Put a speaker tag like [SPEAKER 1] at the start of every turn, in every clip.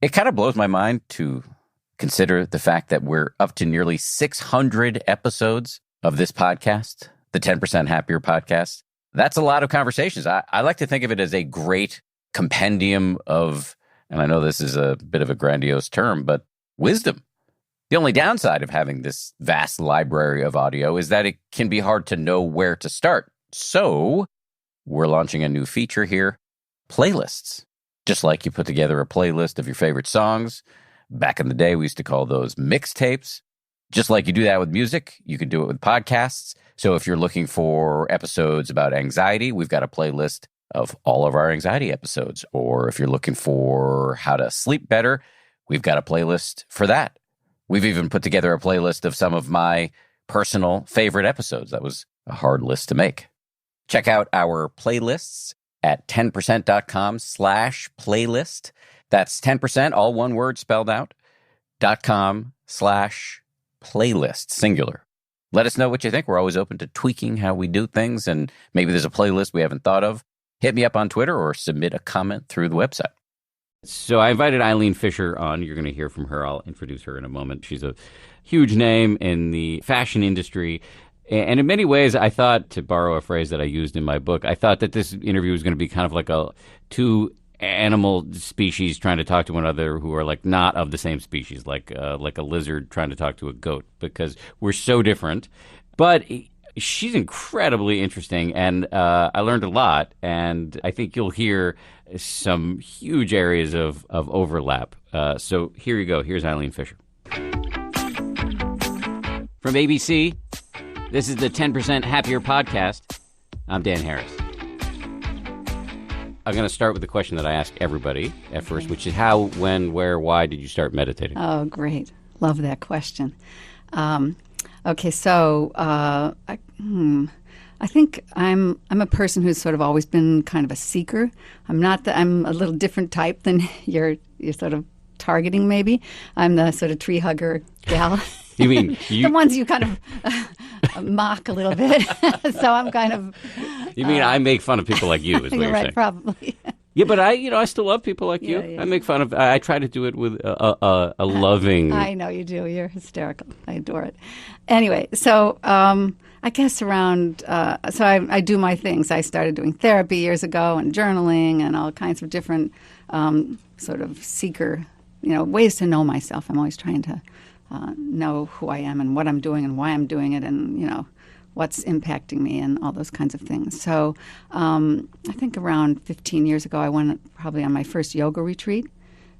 [SPEAKER 1] It kind of blows my mind to consider the fact that we're up to nearly 600 episodes of this podcast, the 10% Happier podcast. That's a lot of conversations. I like to think of it as a great compendium of, and I know this is a bit of a grandiose term, but wisdom. The only downside of having this vast library of audio is that it can be hard to know where to start. So we're launching a new feature here, playlists. Just like you put together a playlist of your favorite songs. Back in the day, we used to call those mixtapes. Just like you do that with music, you can do it with podcasts. So if you're looking for episodes about anxiety, we've got a playlist of all of our anxiety episodes. Or if you're looking for how to sleep better, we've got a playlist for that. We've even put together a playlist of some of my personal favorite episodes. That was a hard list to make. Check out our playlists at 10%.com/playlist. That's 10%, all one word spelled out, .com/playlist, singular. Let us know what you think. We're always open to tweaking how we do things, and maybe there's a playlist we haven't thought of. Hit me up on Twitter or submit a comment through the website. So I invited Eileen Fisher on. You're going to hear from her. I'll introduce her in a moment. She's a huge name in the fashion industry. And in many ways, I thought, to borrow a phrase that I used in my book, I thought that this interview was going to be kind of like two animal species trying to talk to one another who are like not of the same species, like a lizard trying to talk to a goat, because we're so different. But she's incredibly interesting, and I learned a lot, and I think you'll hear some huge areas of overlap. So here you go. Here's Eileen Fisher. From ABC, this is the 10% Happier podcast. I'm Dan Harris. I'm going to start with the question that I ask everybody at first, which is how, when, where, why did you start meditating?
[SPEAKER 2] Oh, great. Love that question. Okay, so I think I'm a person who's sort of always been kind of a seeker. I'm a little different type than you're sort of targeting, maybe. I'm the sort of tree hugger gal.
[SPEAKER 1] You mean
[SPEAKER 2] the ones you kind of mock a little bit. So I'm kind of.
[SPEAKER 1] You mean I make fun of people like you? Is what you're
[SPEAKER 2] right,
[SPEAKER 1] saying?
[SPEAKER 2] Probably.
[SPEAKER 1] Yeah, but I still love people like you.
[SPEAKER 2] Yeah.
[SPEAKER 1] I make fun of. I try to do it with a loving.
[SPEAKER 2] I know you do. You're hysterical. I adore it. Anyway, so I guess around. So I do my things. I started doing therapy years ago and journaling and all kinds of different sort of seeker, ways to know myself. I'm always trying to know who I am and what I'm doing and why I'm doing it, and what's impacting me and all those kinds of things. So I think around 15 years ago, I went probably on my first yoga retreat,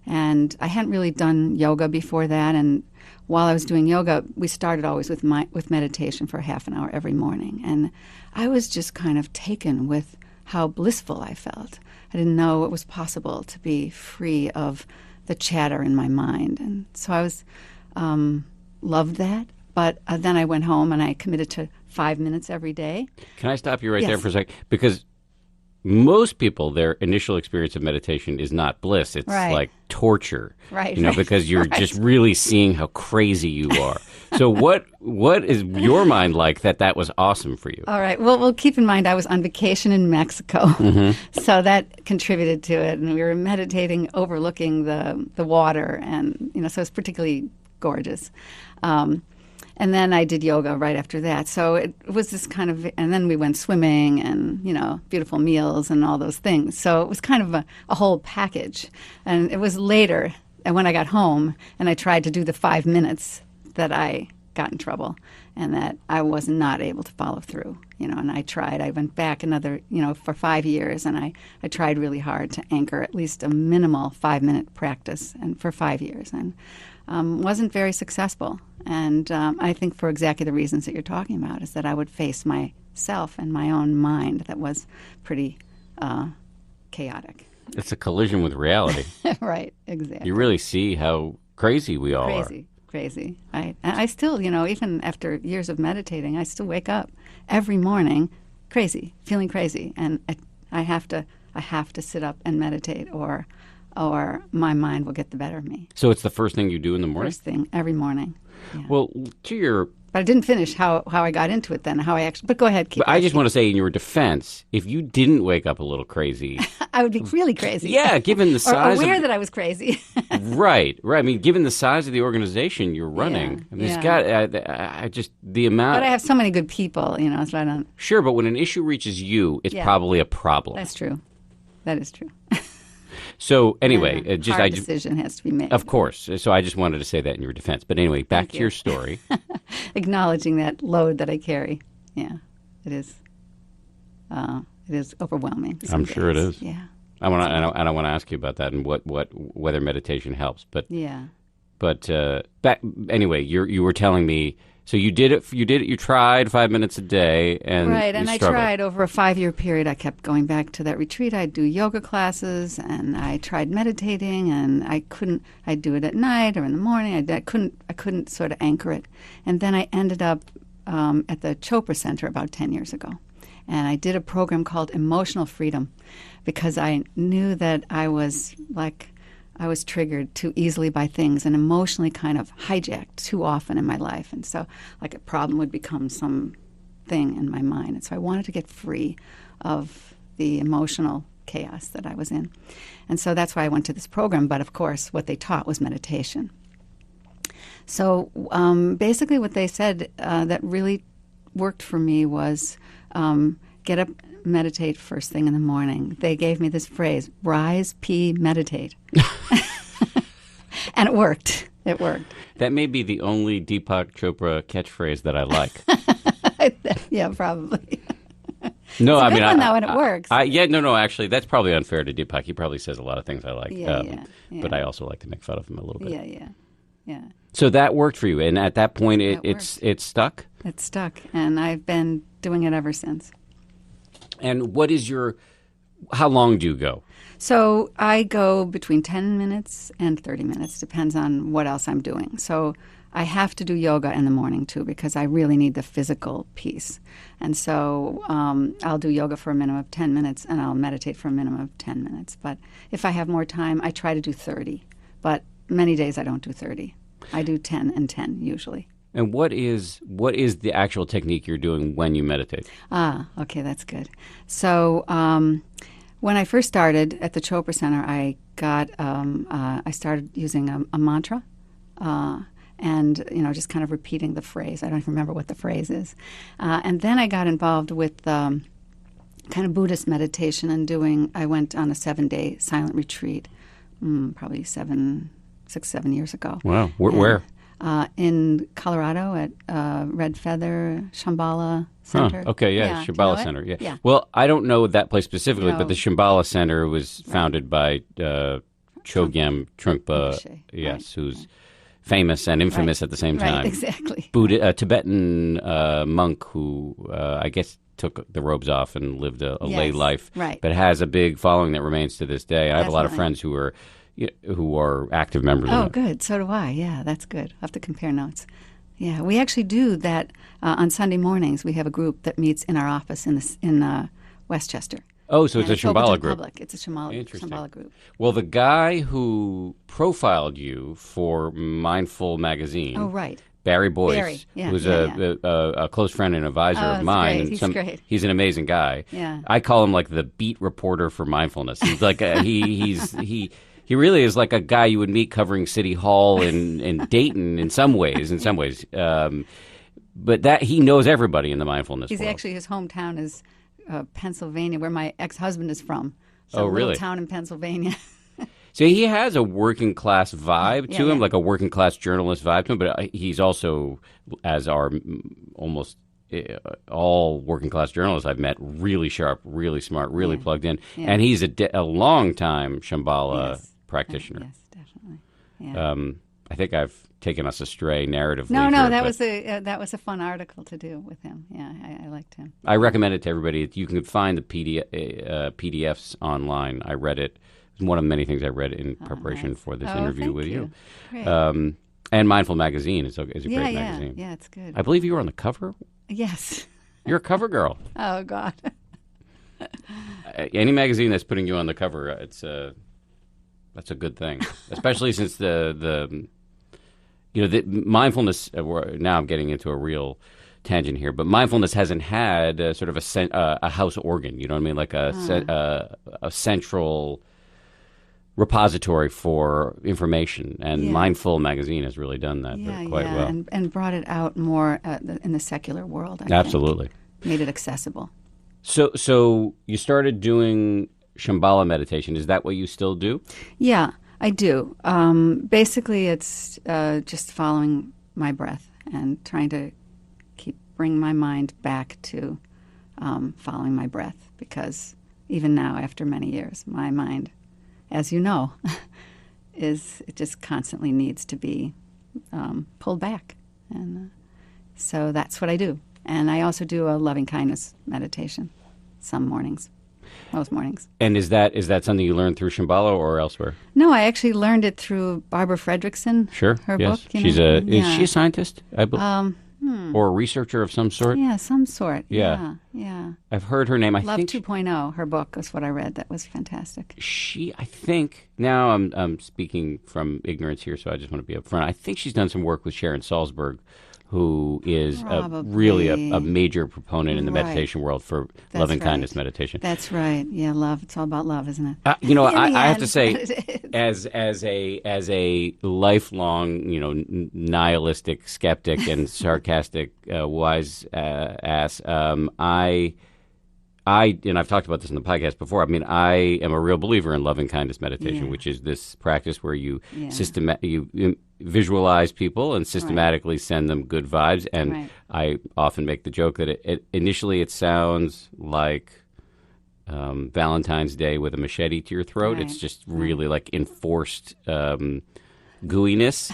[SPEAKER 2] and I hadn't really done yoga before that. And while I was doing yoga, we started always with meditation for half an hour every morning, and I was just kind of taken with how blissful I felt. I didn't know it was possible to be free of the chatter in my mind, and so I was loved that. But then I went home and I committed to 5 minutes every day.
[SPEAKER 1] Can I stop you right
[SPEAKER 2] Yes.
[SPEAKER 1] there for a second? Because most people, their initial experience of meditation is not bliss. It's
[SPEAKER 2] Right.
[SPEAKER 1] like torture.
[SPEAKER 2] Right.
[SPEAKER 1] Because you're
[SPEAKER 2] right.
[SPEAKER 1] just really seeing how crazy you are. So what is your mind like that was awesome for you?
[SPEAKER 2] All right. Well, keep in mind I was on vacation in Mexico, so that contributed to it. And we were meditating overlooking the water, and so it's particularly gorgeous. And then I did yoga right after that. So it was this kind of, and then we went swimming and, beautiful meals and all those things. So it was kind of a whole package. And it was later, and when I got home and I tried to do the 5 minutes, that I got in trouble and that I was not able to follow through, and I went back another, for 5 years, and I tried really hard to anchor at least a minimal 5-minute practice and for 5 years, and wasn't very successful. And I think for exactly the reasons that you're talking about is that I would face myself and my own mind that was pretty chaotic.
[SPEAKER 1] It's a collision with reality.
[SPEAKER 2] Right, exactly.
[SPEAKER 1] You really see how crazy we all are.
[SPEAKER 2] Crazy. I still, even after years of meditating, I still wake up every morning crazy, feeling crazy, and I have to sit up and meditate, or my mind will get the better of me.
[SPEAKER 1] So it's the first thing you do in the morning?
[SPEAKER 2] First thing every morning. Yeah.
[SPEAKER 1] Well, to your
[SPEAKER 2] But I didn't finish how I got into it then, how I actually. But go ahead, keep
[SPEAKER 1] But I just
[SPEAKER 2] asking.
[SPEAKER 1] want to say, in your defense, if you didn't wake up a little crazy,
[SPEAKER 2] I would be really crazy.
[SPEAKER 1] yeah, given the
[SPEAKER 2] or
[SPEAKER 1] size
[SPEAKER 2] aware
[SPEAKER 1] of
[SPEAKER 2] that I was crazy.
[SPEAKER 1] right. I mean, given the size of the organization you're running,
[SPEAKER 2] Yeah,
[SPEAKER 1] I mean,
[SPEAKER 2] yeah.
[SPEAKER 1] it's got I just the amount.
[SPEAKER 2] But I have so many good people, so I don't.
[SPEAKER 1] Sure, but when an issue reaches you, it's
[SPEAKER 2] Yeah.
[SPEAKER 1] probably a problem.
[SPEAKER 2] That's true. That is true.
[SPEAKER 1] So anyway,
[SPEAKER 2] Hard decision has to be made.
[SPEAKER 1] of course. So I just wanted to say that in your defense. But anyway, back
[SPEAKER 2] Thank
[SPEAKER 1] to
[SPEAKER 2] you.
[SPEAKER 1] your story.
[SPEAKER 2] Acknowledging that load that I carry. Yeah, it is. It is overwhelming. some
[SPEAKER 1] I'm sure it
[SPEAKER 2] days.
[SPEAKER 1] is.
[SPEAKER 2] Yeah.
[SPEAKER 1] I want to ask you about that and whether meditation helps. But
[SPEAKER 2] Yeah.
[SPEAKER 1] anyway, you were telling me. So you did it. You tried 5 minutes a day, and
[SPEAKER 2] Right,
[SPEAKER 1] you
[SPEAKER 2] and I
[SPEAKER 1] struggled.
[SPEAKER 2] tried over a 5-year period. I kept going back to that retreat. I'd do yoga classes, and I tried meditating, and I couldn't. I'd do it at night or in the morning. I couldn't sort of anchor it. And then I ended up at the Chopra Center about 10 years ago, and I did a program called Emotional Freedom, because I knew that I was triggered too easily by things and emotionally kind of hijacked too often in my life. And so, like, a problem would become some thing in my mind. And so I wanted to get free of the emotional chaos that I was in. And so that's why I went to this program. But of course, what they taught was meditation. So basically what they said that really worked for me was get up, meditate first thing in the morning. They gave me this phrase, rise, pee, meditate. And it worked. It worked.
[SPEAKER 1] That may be the only Deepak Chopra catchphrase that I like.
[SPEAKER 2] Yeah, probably.
[SPEAKER 1] No,
[SPEAKER 2] It's a
[SPEAKER 1] I
[SPEAKER 2] good
[SPEAKER 1] mean,
[SPEAKER 2] one, though, and it works.
[SPEAKER 1] No. Actually, that's probably unfair to Deepak. He probably says a lot of things I like.
[SPEAKER 2] Yeah.
[SPEAKER 1] But I also like to make fun of him a little bit.
[SPEAKER 2] Yeah.
[SPEAKER 1] So that worked for you, and at that point, it's stuck.
[SPEAKER 2] It stuck, and I've been doing it ever since.
[SPEAKER 1] And what is how long do you go?
[SPEAKER 2] So I go between 10 minutes and 30 minutes, depends on what else I'm doing. So I have to do yoga in the morning, too, because I really need the physical piece. And so I'll do yoga for a minimum of 10 minutes, and I'll meditate for a minimum of 10 minutes. But if I have more time, I try to do 30. But many days I don't do 30. I do 10 and 10, usually.
[SPEAKER 1] And what is the actual technique you're doing when you meditate?
[SPEAKER 2] Okay, that's good. So when I first started at the Chopra Center, I started using a mantra, and just kind of repeating the phrase. I don't even remember what the phrase is. And then I got involved with kind of Buddhist meditation and I went on a 7-day silent retreat, probably 6, 7 years ago.
[SPEAKER 1] Wow, where?
[SPEAKER 2] In Colorado at Red Feather Shambhala Center.
[SPEAKER 1] Okay, yeah,
[SPEAKER 2] Do you
[SPEAKER 1] Shambhala
[SPEAKER 2] know it?
[SPEAKER 1] Center. Yeah.
[SPEAKER 2] Yeah.
[SPEAKER 1] Well, I don't know that place specifically,
[SPEAKER 2] No.
[SPEAKER 1] but the Shambhala Center was founded by Chogyam Trungpa,
[SPEAKER 2] Rinpoche,
[SPEAKER 1] yes,
[SPEAKER 2] right.
[SPEAKER 1] who's famous and infamous at the same time.
[SPEAKER 2] Right, exactly.
[SPEAKER 1] Tibetan monk who I guess took the robes off and lived a lay
[SPEAKER 2] Yes,
[SPEAKER 1] life,
[SPEAKER 2] right.
[SPEAKER 1] but has a big following that remains to this day. I have a lot of
[SPEAKER 2] Definitely.
[SPEAKER 1] friends who are active members of
[SPEAKER 2] Oh,
[SPEAKER 1] it.
[SPEAKER 2] good. So do I. Yeah, that's good. I'll have to compare notes. Yeah, we actually do that on Sunday mornings. We have a group that meets in our office in Westchester.
[SPEAKER 1] Oh, so it's
[SPEAKER 2] And
[SPEAKER 1] a
[SPEAKER 2] open to
[SPEAKER 1] Shambhala
[SPEAKER 2] the
[SPEAKER 1] group.
[SPEAKER 2] Public. It's a Shambhala group.
[SPEAKER 1] Well, the guy who profiled you for Mindful magazine,
[SPEAKER 2] Oh, right.
[SPEAKER 1] Barry Boyce,
[SPEAKER 2] Barry, yeah,
[SPEAKER 1] who's
[SPEAKER 2] yeah,
[SPEAKER 1] a close friend and advisor
[SPEAKER 2] Oh,
[SPEAKER 1] of
[SPEAKER 2] that's
[SPEAKER 1] mine.
[SPEAKER 2] great.
[SPEAKER 1] and
[SPEAKER 2] He's great.
[SPEAKER 1] He's an amazing guy.
[SPEAKER 2] Yeah.
[SPEAKER 1] I call him like the beat reporter for mindfulness. He's like he really is like a guy you would meet covering City Hall in Dayton in some ways. But that he knows everybody in the mindfulness
[SPEAKER 2] He's
[SPEAKER 1] world.
[SPEAKER 2] actually, his hometown is Pennsylvania, where my ex-husband is from. So
[SPEAKER 1] Oh,
[SPEAKER 2] a
[SPEAKER 1] really?
[SPEAKER 2] little town in Pennsylvania.
[SPEAKER 1] So he has a working class vibe to
[SPEAKER 2] Yeah,
[SPEAKER 1] him,
[SPEAKER 2] yeah.
[SPEAKER 1] like a working class journalist vibe to him. But he's also, as are almost all working class journalists I've met, really sharp, really smart, really plugged in.
[SPEAKER 2] Yeah.
[SPEAKER 1] And he's a long time Shambhala
[SPEAKER 2] Yes.
[SPEAKER 1] practitioner.
[SPEAKER 2] Yes, definitely. Yeah.
[SPEAKER 1] I think I've taken us astray narratively.
[SPEAKER 2] No,
[SPEAKER 1] here,
[SPEAKER 2] that
[SPEAKER 1] but
[SPEAKER 2] was a fun article to do with him. Yeah, I liked him.
[SPEAKER 1] I recommend it to everybody. You can find the PDFs online. I read it. It was one of the many things I read in preparation
[SPEAKER 2] nice.
[SPEAKER 1] for this
[SPEAKER 2] Oh,
[SPEAKER 1] interview
[SPEAKER 2] thank
[SPEAKER 1] with you.
[SPEAKER 2] Great.
[SPEAKER 1] And Mindful Magazine is a great
[SPEAKER 2] yeah,
[SPEAKER 1] magazine.
[SPEAKER 2] yeah, it's good.
[SPEAKER 1] I believe you were on the cover.
[SPEAKER 2] Yes.
[SPEAKER 1] You're a cover girl.
[SPEAKER 2] Oh God.
[SPEAKER 1] Any magazine that's putting you on the cover, that's a good thing. Especially since mindfulness, now I'm getting into a real tangent here, but mindfulness hasn't had sort of a house organ, you know what I mean? Like a central repository for information. And Mindful magazine has really done that quite well.
[SPEAKER 2] And brought it out more in the secular world, I
[SPEAKER 1] Absolutely.
[SPEAKER 2] think. Made it accessible.
[SPEAKER 1] So you started doing Shambhala meditation. Is that what you still do?
[SPEAKER 2] Yeah, I do. Basically, it's just following my breath and trying to bring my mind back to following my breath, because even now, after many years, my mind, as you know, it just constantly needs to be pulled back. And so that's what I do. And I also do a loving kindness meditation some mornings, most mornings.
[SPEAKER 1] And is that something you learned through Shambhala or elsewhere?
[SPEAKER 2] No, I actually learned it through Barbara Fredrickson.
[SPEAKER 1] Sure.
[SPEAKER 2] Her
[SPEAKER 1] yes.
[SPEAKER 2] book.
[SPEAKER 1] Is she a scientist? I believe. Or a researcher of some sort?
[SPEAKER 2] Yeah, some sort.
[SPEAKER 1] Yeah.
[SPEAKER 2] Yeah.
[SPEAKER 1] I've heard her name.
[SPEAKER 2] Love 2.0, her book was what I read. That was fantastic.
[SPEAKER 1] I think, now I'm speaking from ignorance here, so I just want to be upfront. I think she's done some work with Sharon Salzberg, who is really a major proponent in the meditation world for loving kindness meditation.
[SPEAKER 2] That's right. Yeah, love. It's all about love, isn't it?
[SPEAKER 1] I have to say, as a lifelong, nihilistic skeptic and sarcastic wise ass, and I've talked about this in the podcast before. I mean, I am a real believer in loving kindness meditation, which is this practice where you you visualize people and systematically send them good vibes. And I often make the joke that initially it sounds like Valentine's Day with a machete to your throat. It's just really like enforced gooiness,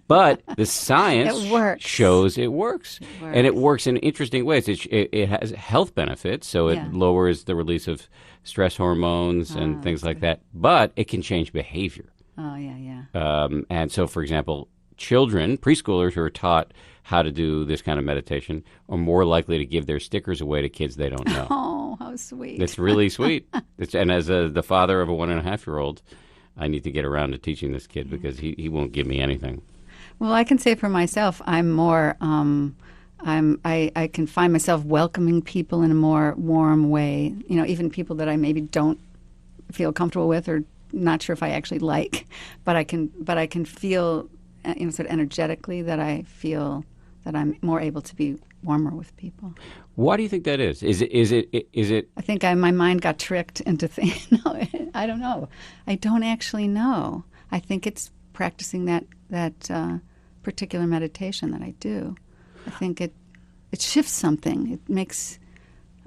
[SPEAKER 1] but the science shows it works. And it works in interesting ways. It has health benefits, so it lowers the release of stress hormones and things like that, but it can change behavior.
[SPEAKER 2] Oh, yeah.
[SPEAKER 1] And so, for example, children, preschoolers who are taught how to do this kind of meditation are more likely to give their stickers away to kids they don't know.
[SPEAKER 2] Oh, how sweet.
[SPEAKER 1] It's really sweet. And as the father of a 1.5-year-old, I need to get around to teaching this kid because he won't give me anything.
[SPEAKER 2] Well, I can say for myself, I'm more, I can find myself welcoming people in a more warm way. Even people that I maybe don't feel comfortable with or not sure if I actually like, but I can feel, sort of energetically that I feel that I'm more able to be warmer with people.
[SPEAKER 1] Why do you think that is? Is it?
[SPEAKER 2] I think my mind got tricked into thinking. No, I don't know. I don't actually know. I think it's practicing that particular meditation that I do. I think it shifts something. It makes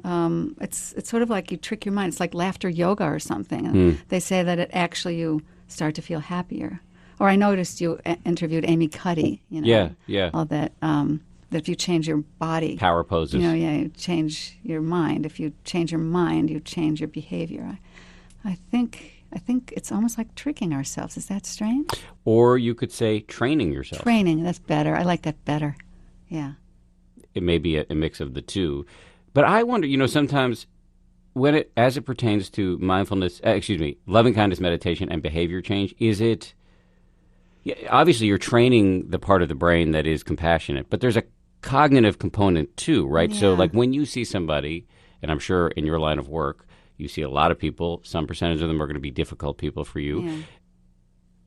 [SPEAKER 2] it's sort of like you trick your mind. It's like laughter yoga or something. They say that it actually you start to feel happier. Or I noticed you interviewed Amy Cuddy.
[SPEAKER 1] Yeah.
[SPEAKER 2] All that. That if you change your body,
[SPEAKER 1] power poses.
[SPEAKER 2] You change your mind. If you change your mind, you change your behavior. I think it's almost like tricking ourselves. Is that strange?
[SPEAKER 1] Or you could say training yourself.
[SPEAKER 2] Training. That's better. I like that better. Yeah.
[SPEAKER 1] It may be a mix of the two, but I wonder. Sometimes as it pertains to mindfulness, loving kindness meditation and behavior change, is it? Yeah, obviously, you're training the part of the brain that is compassionate, but there's a cognitive component too, right? So like when you see somebody, and I'm sure in your line of work, you see a lot of people, some percentage of them are going to be difficult people for you. Yeah.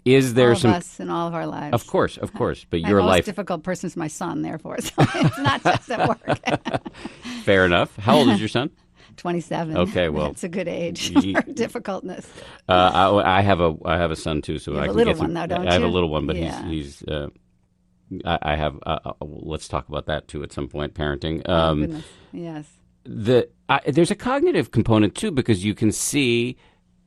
[SPEAKER 1] Is there
[SPEAKER 2] all of us in all of our lives?
[SPEAKER 1] Of course. But
[SPEAKER 2] my
[SPEAKER 1] your
[SPEAKER 2] most
[SPEAKER 1] life
[SPEAKER 2] difficult person is my son, therefore, so it's not just at work.
[SPEAKER 1] Fair enough. How old is your son?
[SPEAKER 2] 27.
[SPEAKER 1] Okay, well,
[SPEAKER 2] it's a good age for difficultness.
[SPEAKER 1] I have a son too, so
[SPEAKER 2] you have
[SPEAKER 1] I can
[SPEAKER 2] a little
[SPEAKER 1] get
[SPEAKER 2] one now, don't you?
[SPEAKER 1] I have a little one, but he's. I have. Let's talk about that too at some point. Parenting.
[SPEAKER 2] Oh, goodness. Yes.
[SPEAKER 1] There's a cognitive component too, because you can see.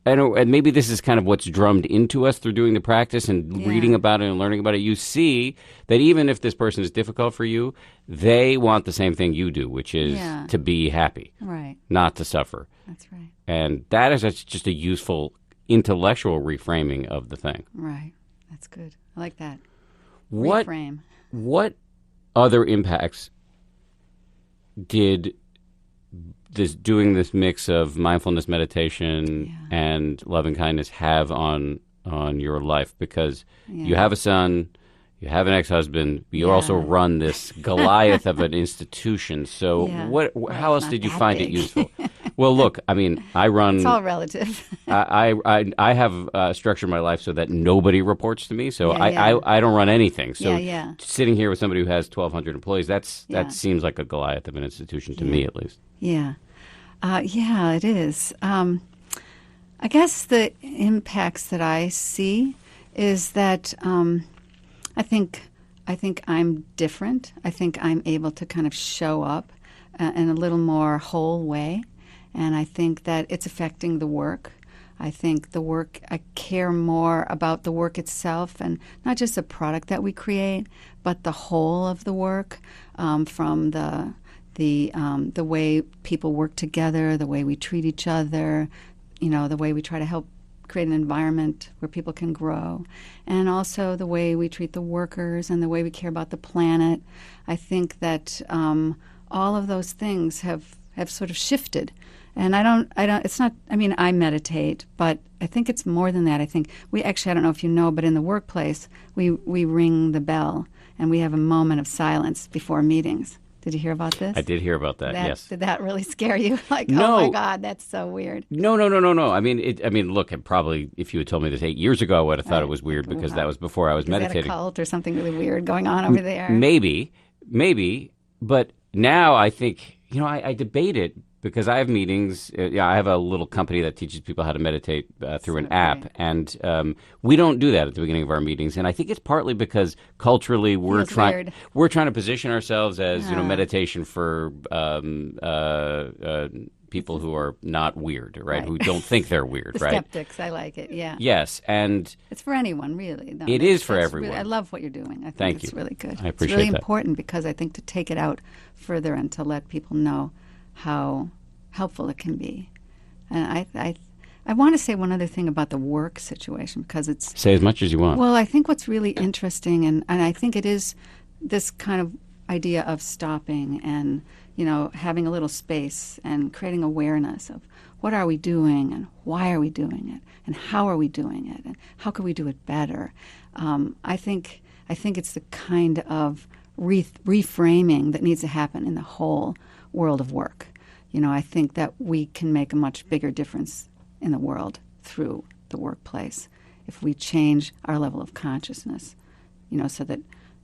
[SPEAKER 1] And maybe this is kind of what's drummed into us through doing the practice and reading about it and learning about it. You see that even if this person is difficult for you, they want the same thing you do, which is to be happy,
[SPEAKER 2] right? Not
[SPEAKER 1] to suffer.
[SPEAKER 2] That's right.
[SPEAKER 1] And that is just a useful intellectual reframing of the thing.
[SPEAKER 2] Right. That's good. I like that.
[SPEAKER 1] Reframe. What other impacts did doing this mix of mindfulness meditation and loving kindness have on your life? Because you have a son,
[SPEAKER 3] You have an ex-husband. You
[SPEAKER 2] Yeah.
[SPEAKER 3] also run this Goliath of an institution. So
[SPEAKER 2] Yeah.
[SPEAKER 3] what?
[SPEAKER 2] Well,
[SPEAKER 3] how else
[SPEAKER 2] it's not
[SPEAKER 3] did you
[SPEAKER 2] that
[SPEAKER 3] find it
[SPEAKER 2] big.
[SPEAKER 3] useful? Well, look, I mean, I run.
[SPEAKER 2] It's all relative.
[SPEAKER 3] I have structured my life so that nobody reports to me. So
[SPEAKER 2] Yeah.
[SPEAKER 3] I don't run anything. So
[SPEAKER 2] Yeah.
[SPEAKER 3] sitting here with somebody who has 1,200 employees,
[SPEAKER 2] Yeah.
[SPEAKER 3] that seems like a Goliath of an institution to me, at least.
[SPEAKER 2] Yeah. Yeah, it is. I guess the impacts that I see is that I think I'm different. I think I'm able to kind of show up in a little more whole way, and I think that it's affecting the work. I think the work, I care more about the work itself and not just the product that we create, but the whole of the work, from the way people work together, the way we treat each other, the way we try to help create an environment where people can grow, and also the way we treat the workers and the way we care about the planet. I think that all of those things have sort of shifted. And I meditate, but I think it's more than that. I think I don't know if you know, but in the workplace, we ring the bell and we have a moment of silence before meetings. Did you hear about this?
[SPEAKER 3] I did hear about that. Yes.
[SPEAKER 2] Did that really scare you? Like,
[SPEAKER 3] No.
[SPEAKER 2] Oh my God, that's so weird.
[SPEAKER 3] No. I mean, look, probably if you had told me this 8 years ago, I would have thought it was weird because that was before I was meditating.
[SPEAKER 2] Is that a cult or something really weird going on over there?
[SPEAKER 3] Maybe, but now I think I debate it because I have meetings. I have a little company that teaches people how to meditate through an app,
[SPEAKER 2] great.
[SPEAKER 3] and we don't do that at the beginning of our meetings. And I think it's partly because culturally we're trying to position ourselves as meditation for people who are not weird, right? Who don't think they're weird,
[SPEAKER 2] the
[SPEAKER 3] right?
[SPEAKER 2] Skeptics, I like it. Yeah.
[SPEAKER 3] Yes, and
[SPEAKER 2] it's for anyone, really. No,
[SPEAKER 3] it is for everyone.
[SPEAKER 2] Really, I love what you're doing. I think
[SPEAKER 3] Thank
[SPEAKER 2] it's
[SPEAKER 3] you.
[SPEAKER 2] really good.
[SPEAKER 3] I appreciate
[SPEAKER 2] It's really
[SPEAKER 3] that.
[SPEAKER 2] important because I think to take it out further and to let people know how helpful it can be. And I want to say one other thing about the work situation because it's...
[SPEAKER 3] Say as much as you want.
[SPEAKER 2] Well, I think what's really interesting, and I think it is this kind of idea of stopping and, having a little space and creating awareness of what are we doing and why are we doing it and how are we doing it and how can we do it better. I think it's the kind of reframing that needs to happen in the whole world of work. I think that we can make a much bigger difference in the world through the workplace if we change our level of consciousness,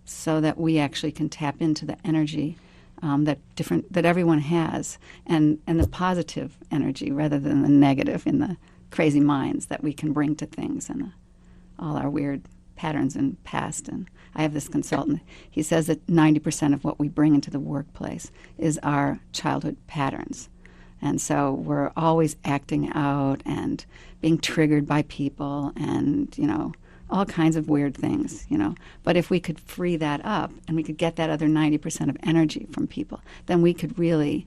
[SPEAKER 2] so that we actually can tap into the energy that everyone has, and the positive energy rather than the negative in the crazy minds that we can bring to things and all our weird patterns and past. And I have this consultant. He says that 90% of what we bring into the workplace is our childhood patterns. And so we're always acting out and being triggered by people and, all kinds of weird things, But if we could free that up and we could get that other 90% of energy from people, then we could really,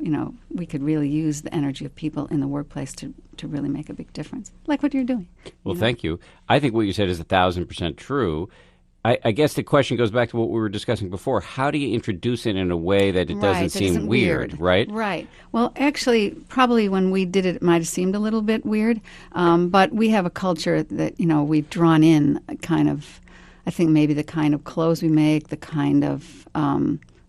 [SPEAKER 2] use the energy of people in the workplace to really make a big difference, like what you're doing.
[SPEAKER 3] Well, thank you. I think what you said is 1,000% true. I guess the question goes back to what we were discussing before. How do you introduce it in a way that it doesn't seem weird, right?
[SPEAKER 2] Right. Well, actually, probably when we did it might have seemed a little bit weird, but we have a culture that, we've drawn in a kind of, I think maybe the kind of clothes we make, the kind of,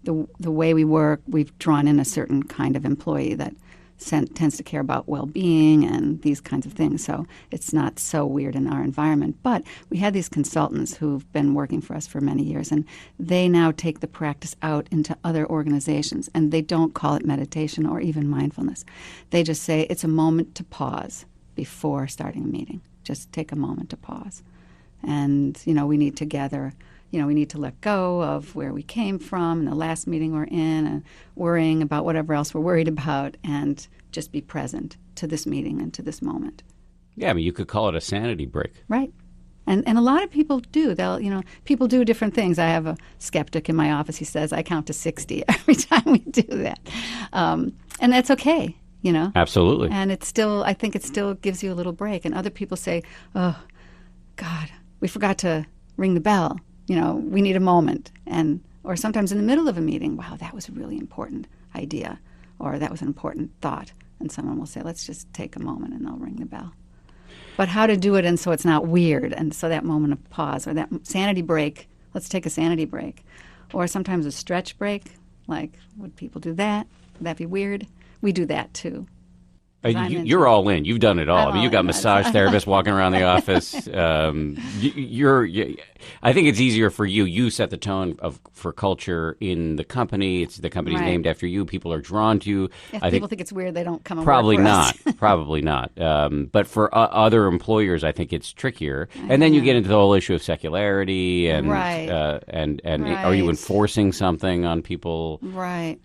[SPEAKER 2] the way we work, we've drawn in a certain kind of employee that tends to care about well-being and these kinds of things. So it's not so weird in our environment. But we had these consultants who've been working for us for many years, and they now take the practice out into other organizations, and they don't call it meditation or even mindfulness. They just say it's a moment to pause before starting a meeting. Just take a moment to pause. And, we need to gather. We need to let go of where we came from and the last meeting we're in and worrying about whatever else we're worried about and just be present to this meeting and to this moment.
[SPEAKER 3] Yeah, you could call it a sanity break.
[SPEAKER 2] Right. And a lot of people do. People do different things. I have a skeptic in my office. He says, I count to 60 every time we do that. And that's okay,
[SPEAKER 3] Absolutely.
[SPEAKER 2] And I think it still gives you a little break. And other people say, oh, God, we forgot to ring the bell. We need a moment. Or sometimes in the middle of a meeting, wow, that was a really important idea, or that was an important thought. And someone will say, let's just take a moment, and they'll ring the bell. but how to do it and so it's not weird. And so that moment of pause or that sanity break, let's take a sanity break. Or sometimes a stretch break, like would people do that? Would that be weird? We do that too.
[SPEAKER 3] You're all in. You've done it all. I mean, you've got massage therapists walking around the office. I think it's easier for you. You set the tone for culture in the company. It's the company's named after you. People are drawn to you.
[SPEAKER 2] If people think it's weird, they don't come and
[SPEAKER 3] probably
[SPEAKER 2] work for
[SPEAKER 3] not.
[SPEAKER 2] us.
[SPEAKER 3] Probably not. But for other employers, I think it's trickier. And then you get into the whole issue of secularity and are you enforcing something on people?
[SPEAKER 2] Right.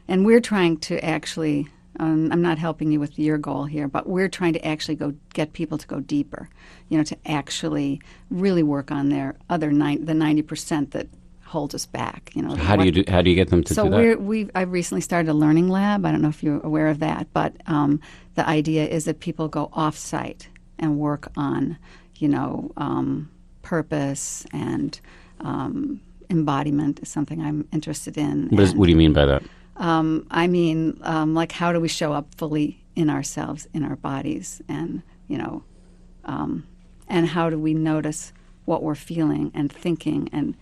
[SPEAKER 2] And we're trying to actually. I'm not helping you with your goal here, but we're trying to actually get people to go deeper, to actually really work on their other the 90% that holds us back.
[SPEAKER 3] How do you get them to do that?
[SPEAKER 2] So I've recently started a learning lab. I don't know if you're aware of that, but the idea is that people go off-site and work on, purpose and embodiment is something I'm interested in.
[SPEAKER 3] What do you mean by that?
[SPEAKER 2] I mean, like, how do we show up fully in ourselves, in our bodies, and and how do we notice what we're feeling and thinking, and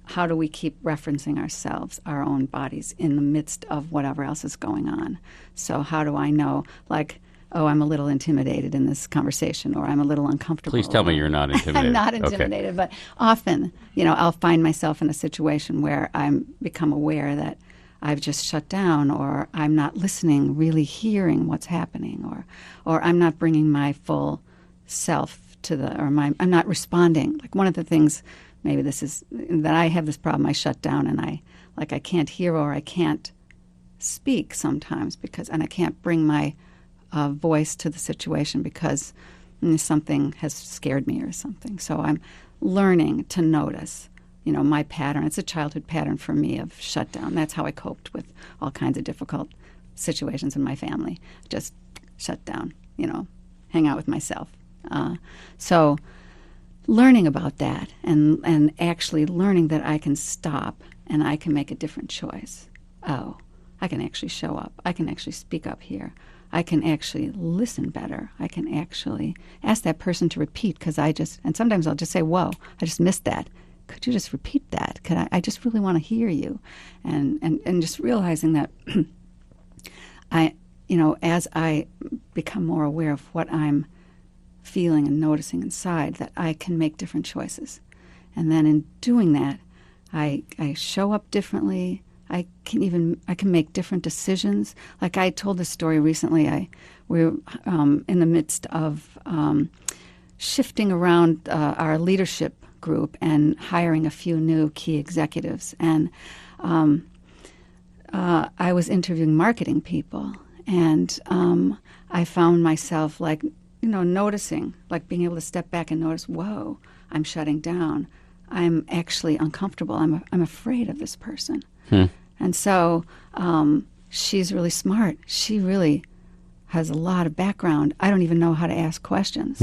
[SPEAKER 2] how do we keep referencing ourselves, our own bodies, in the midst of whatever else is going on? So how do I know, like, oh, I'm a little intimidated in this conversation, or I'm a little uncomfortable.
[SPEAKER 3] Please tell me you're not intimidated.
[SPEAKER 2] I'm not intimidated, okay. But often, I'll find myself in a situation where I'm become aware that I've just shut down, or I'm not listening, really hearing what's happening, or I'm not bringing my full self I'm not responding. Like, one of the things, maybe this is that I have this problem. I shut down and I can't hear, or I can't speak sometimes and I can't bring my voice to the situation because something has scared me or something. So I'm learning to notice. My pattern. It's a childhood pattern for me of shutdown. That's how I coped with all kinds of difficult situations in my family. Just shut down, hang out with myself. So learning about that and actually learning that I can stop and I can make a different choice. Oh, I can actually show up. I can actually speak up here. I can actually listen better. I can actually ask that person to repeat and sometimes I'll just say, whoa, I just missed that. Could you just repeat that? I just really want to hear you. And just realizing that as I become more aware of what I'm feeling and noticing inside, that I can make different choices. And then in doing that, I show up differently. I can make different decisions. Like, I told this story recently. We were in the midst of shifting around our leadership group and hiring a few new key executives. And I was interviewing marketing people, and I found myself noticing, being able to step back and notice, whoa, I'm shutting down. I'm actually uncomfortable. I'm afraid of this person. And so she's really smart. She really has a lot of background. I don't even know how to ask questions.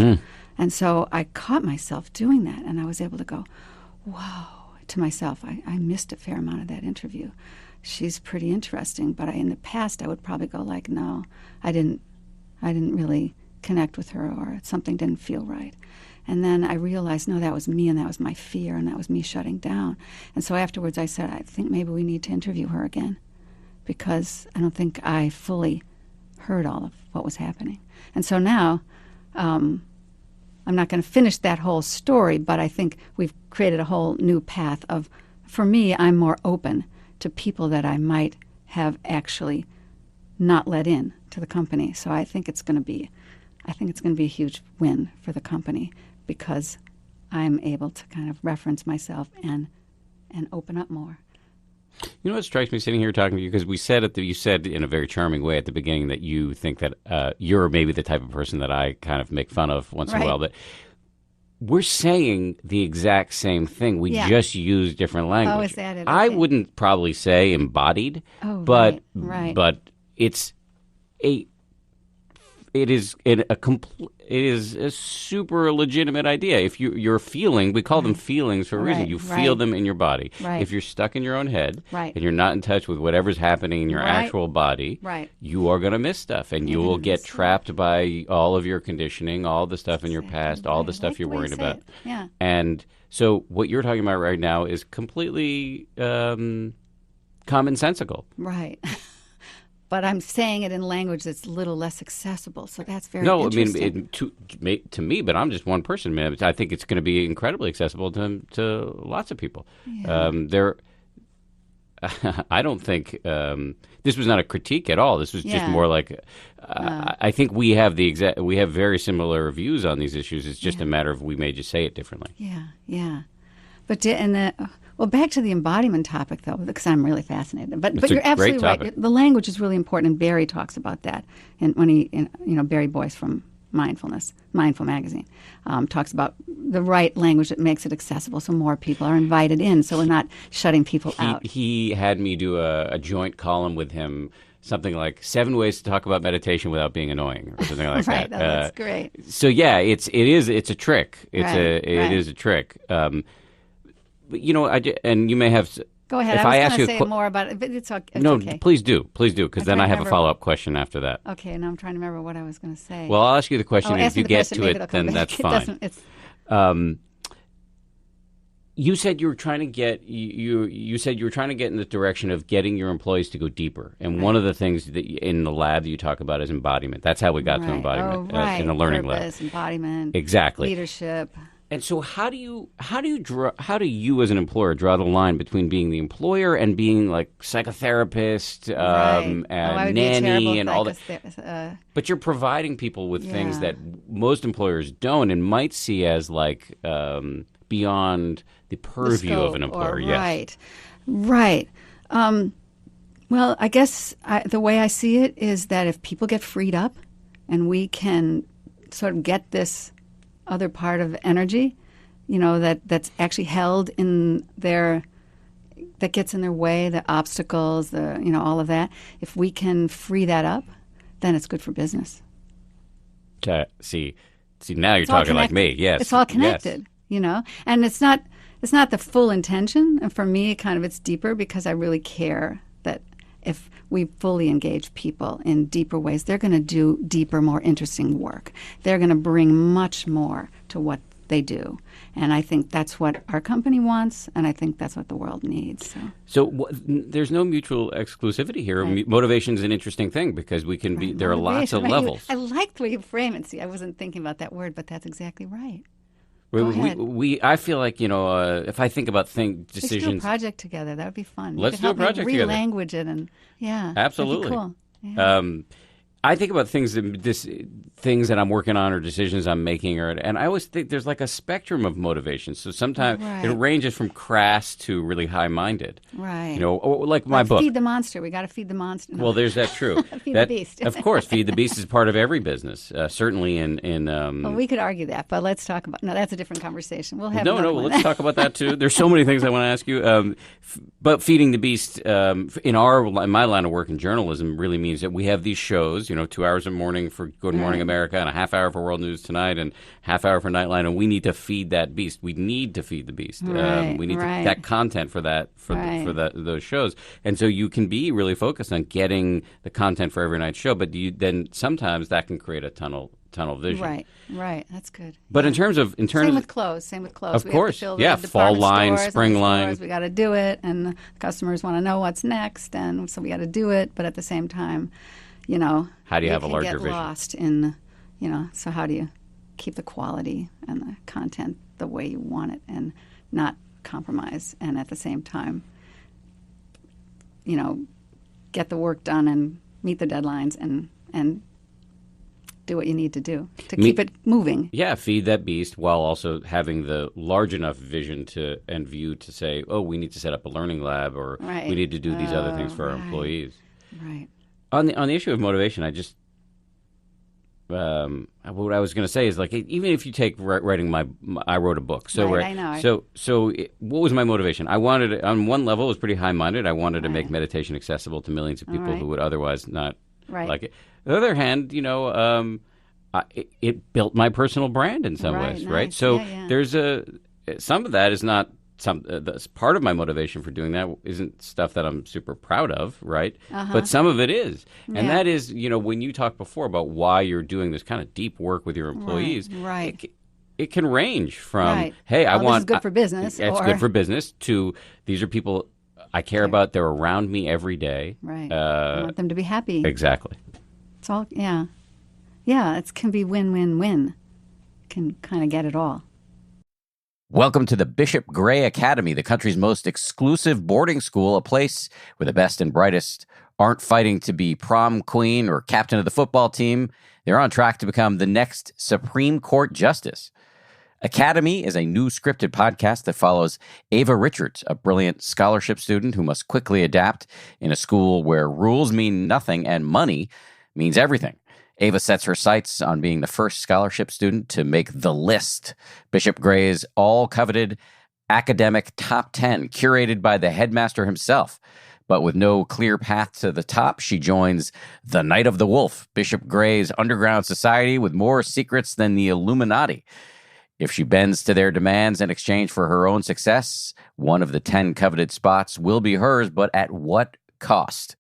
[SPEAKER 2] And so I caught myself doing that, and I was able to go, whoa, to myself. I missed a fair amount of that interview. She's pretty interesting, but in the past I would probably go no, I didn't really connect with her, or something didn't feel right. And then I realized, no, that was me, and that was my fear, and that was me shutting down. And so afterwards I said, I think maybe we need to interview her again, because I don't think I fully heard all of what was happening. And so now, I'm not going to finish that whole story, but I think we've created a whole new path for me, I'm more open to people that I might have actually not let in to the company. So I think it's going to be a huge win for the company, because I'm able to kind of reference myself and open up more.
[SPEAKER 3] You know what strikes me sitting here talking to you, because you said in a very charming way at the beginning that you think that you're maybe the type of person that I kind of make fun of once in a while, but we're saying the exact same thing. We just use different language.
[SPEAKER 2] Oh, is that it? Okay.
[SPEAKER 3] I wouldn't probably say embodied, but
[SPEAKER 2] right.
[SPEAKER 3] but it's it is a super legitimate idea. If you're feeling, we call them feelings for a reason. You feel them in your body.
[SPEAKER 2] Right.
[SPEAKER 3] If you're stuck in your own head
[SPEAKER 2] Right.
[SPEAKER 3] and you're not in touch with whatever's happening in your actual body, you are going to miss stuff, and you will get trapped by all of your conditioning, all the stuff in your past, all the stuff you're worried about.
[SPEAKER 2] Yeah.
[SPEAKER 3] And so what you're talking about right now is completely commonsensical.
[SPEAKER 2] Right. But I'm saying it in language that's a little less accessible, so that's very interesting.
[SPEAKER 3] I mean, to me, but I'm just one person, man. I think it's going to be incredibly accessible to lots of people.
[SPEAKER 2] Yeah.
[SPEAKER 3] I don't think this was not a critique at all. This was just more like I think we have very similar views on these issues. It's just a matter of we may just say it differently.
[SPEAKER 2] Yeah. But back to the embodiment topic, though, because I'm really fascinated. But you're absolutely right. The language is really important, and Barry talks about that. And Barry Boyce from Mindfulness, Mindful Magazine, talks about the right language that makes it accessible, so more people are invited in, so we're not shutting people out.
[SPEAKER 3] He had me do a joint column with him. Something like 7 ways to talk about meditation without being annoying, or something like
[SPEAKER 2] right,
[SPEAKER 3] that.
[SPEAKER 2] That's great.
[SPEAKER 3] So yeah, it's a trick. It is a trick. But, and you may have.
[SPEAKER 2] Go ahead.
[SPEAKER 3] If
[SPEAKER 2] I was
[SPEAKER 3] ask
[SPEAKER 2] going
[SPEAKER 3] you
[SPEAKER 2] to say more about it, but it's okay.
[SPEAKER 3] No, please do, because then I have a follow-up question after that.
[SPEAKER 2] Okay, now I'm trying to remember what I was going to say.
[SPEAKER 3] Well, I'll ask you the question, and if you get to it, then that's fine. You said you were trying to get you said you were trying to get in the direction of getting your employees to go deeper, and one of the things that in the lab that you talk about is embodiment. That's how we got to embodiment in the learning
[SPEAKER 2] Purpose,
[SPEAKER 3] lab.
[SPEAKER 2] Embodiment,
[SPEAKER 3] exactly,
[SPEAKER 2] leadership. And
[SPEAKER 3] so how do you as an employer draw the line between being the employer and being like psychotherapist and nanny and all that? But you're providing people with things that most employers don't and might see as like beyond the purview of an employer.
[SPEAKER 2] Right. Well, I guess the way I see it is that if people get freed up and we can sort of get this other part of energy, that's actually held in that gets in their way, the obstacles, all of that. If we can free that up, then it's good for business.
[SPEAKER 3] See, now you're talking like me. Yes,
[SPEAKER 2] it's all connected. And it's not the full intention. And for me, it's deeper because I really care that if we fully engage people in deeper ways, they're going to do deeper, more interesting work. They're going to bring much more to what they do. And I think that's what our company wants, and I think that's what the world needs.
[SPEAKER 3] So there's no mutual exclusivity here. Right. Motivation is an interesting thing because we can be. There are lots of levels.
[SPEAKER 2] I like the way you frame it. See, I wasn't thinking about that word, but that's exactly right.
[SPEAKER 3] I feel like, if I think about decisions.
[SPEAKER 2] Let's do a project together. That would be fun.
[SPEAKER 3] Let's do a project together.
[SPEAKER 2] Re-language it and,
[SPEAKER 3] Absolutely.
[SPEAKER 2] That'd be cool. Yeah.
[SPEAKER 3] I think about things that I'm working on or decisions I'm making, and I always think there's like a spectrum of motivation. So sometimes it ranges from crass to really high-minded.
[SPEAKER 2] Right.
[SPEAKER 3] Or like my book.
[SPEAKER 2] Feed the monster. We got to feed the monster.
[SPEAKER 3] Well, there's that true.
[SPEAKER 2] Feed the beast.
[SPEAKER 3] Of course, feed the beast is part of every business. Certainly in.
[SPEAKER 2] Well, we could argue that, but let's talk about. No, that's a different conversation. We'll have.
[SPEAKER 3] Let's talk about that too. There's so many things I want to ask you. But feeding the beast in my line of work in journalism really means that we have these shows. 2 hours a morning for Good Morning America and a half hour for World News Tonight and half hour for Nightline, and we need to feed that beast. We need to feed the beast. We need that content for those shows, and so you can be really focused on getting the content for every night's show, but then sometimes that can create a tunnel vision.
[SPEAKER 2] Right. That's good.
[SPEAKER 3] But in terms of
[SPEAKER 2] same with clothes.
[SPEAKER 3] Of course, fall line, spring line.
[SPEAKER 2] We got to do it, and the customers want to know what's next, and so we got to do it. But at the same time,
[SPEAKER 3] how do you have a larger
[SPEAKER 2] vision? Lost in, so how do you keep the quality and the content the way you want it and not compromise, and at the same time, get the work done and meet the deadlines and do what you need to do to keep it moving.
[SPEAKER 3] Yeah, feed that beast while also having the large enough vision and view to say, oh, we need to set up a learning lab, or we need to do these other things for our employees.
[SPEAKER 2] Right.
[SPEAKER 3] On the issue of motivation, I just what I was going to say is, like, even if you take writing I wrote a book. So
[SPEAKER 2] I know.
[SPEAKER 3] So what was my motivation? I wanted, on one level, it was pretty high-minded. I wanted to make meditation accessible to millions of people who would otherwise not
[SPEAKER 2] Right.
[SPEAKER 3] like it. On the other hand, it built my personal brand in some ways,
[SPEAKER 2] nice.
[SPEAKER 3] right? So
[SPEAKER 2] Yeah.
[SPEAKER 3] there's some of that is not that's part of my motivation for doing that isn't stuff that I'm super proud of, right? But some of it is. And that is, when you talked before about why you're doing this kind of deep work with your employees,
[SPEAKER 2] Right.
[SPEAKER 3] It can range from,
[SPEAKER 2] Right.
[SPEAKER 3] hey, I want...
[SPEAKER 2] this is good for business.
[SPEAKER 3] It's good for business, to these are people I care about. They're around me every day.
[SPEAKER 2] Right. I want them to be happy.
[SPEAKER 3] Exactly.
[SPEAKER 2] It's all, yeah. Yeah, it can be win-win-win. Can kind of get it all.
[SPEAKER 1] Welcome to the Bishop Gray Academy, the country's most exclusive boarding school, a place where the best and brightest aren't fighting to be prom queen or captain of the football team. They're on track to become the next Supreme Court justice. Academy is a new scripted podcast that follows Ava Richards, a brilliant scholarship student who must quickly adapt in a school where rules mean nothing and money means everything. Ava sets her sights on being the first scholarship student to make the list, Bishop Gray's all-coveted academic top 10, curated by the headmaster himself. But with no clear path to the top, she joins the Night of the Wolf, Bishop Gray's underground society with more secrets than the Illuminati. If she bends to their demands in exchange for her own success, one of the 10 coveted spots will be hers, but at what cost?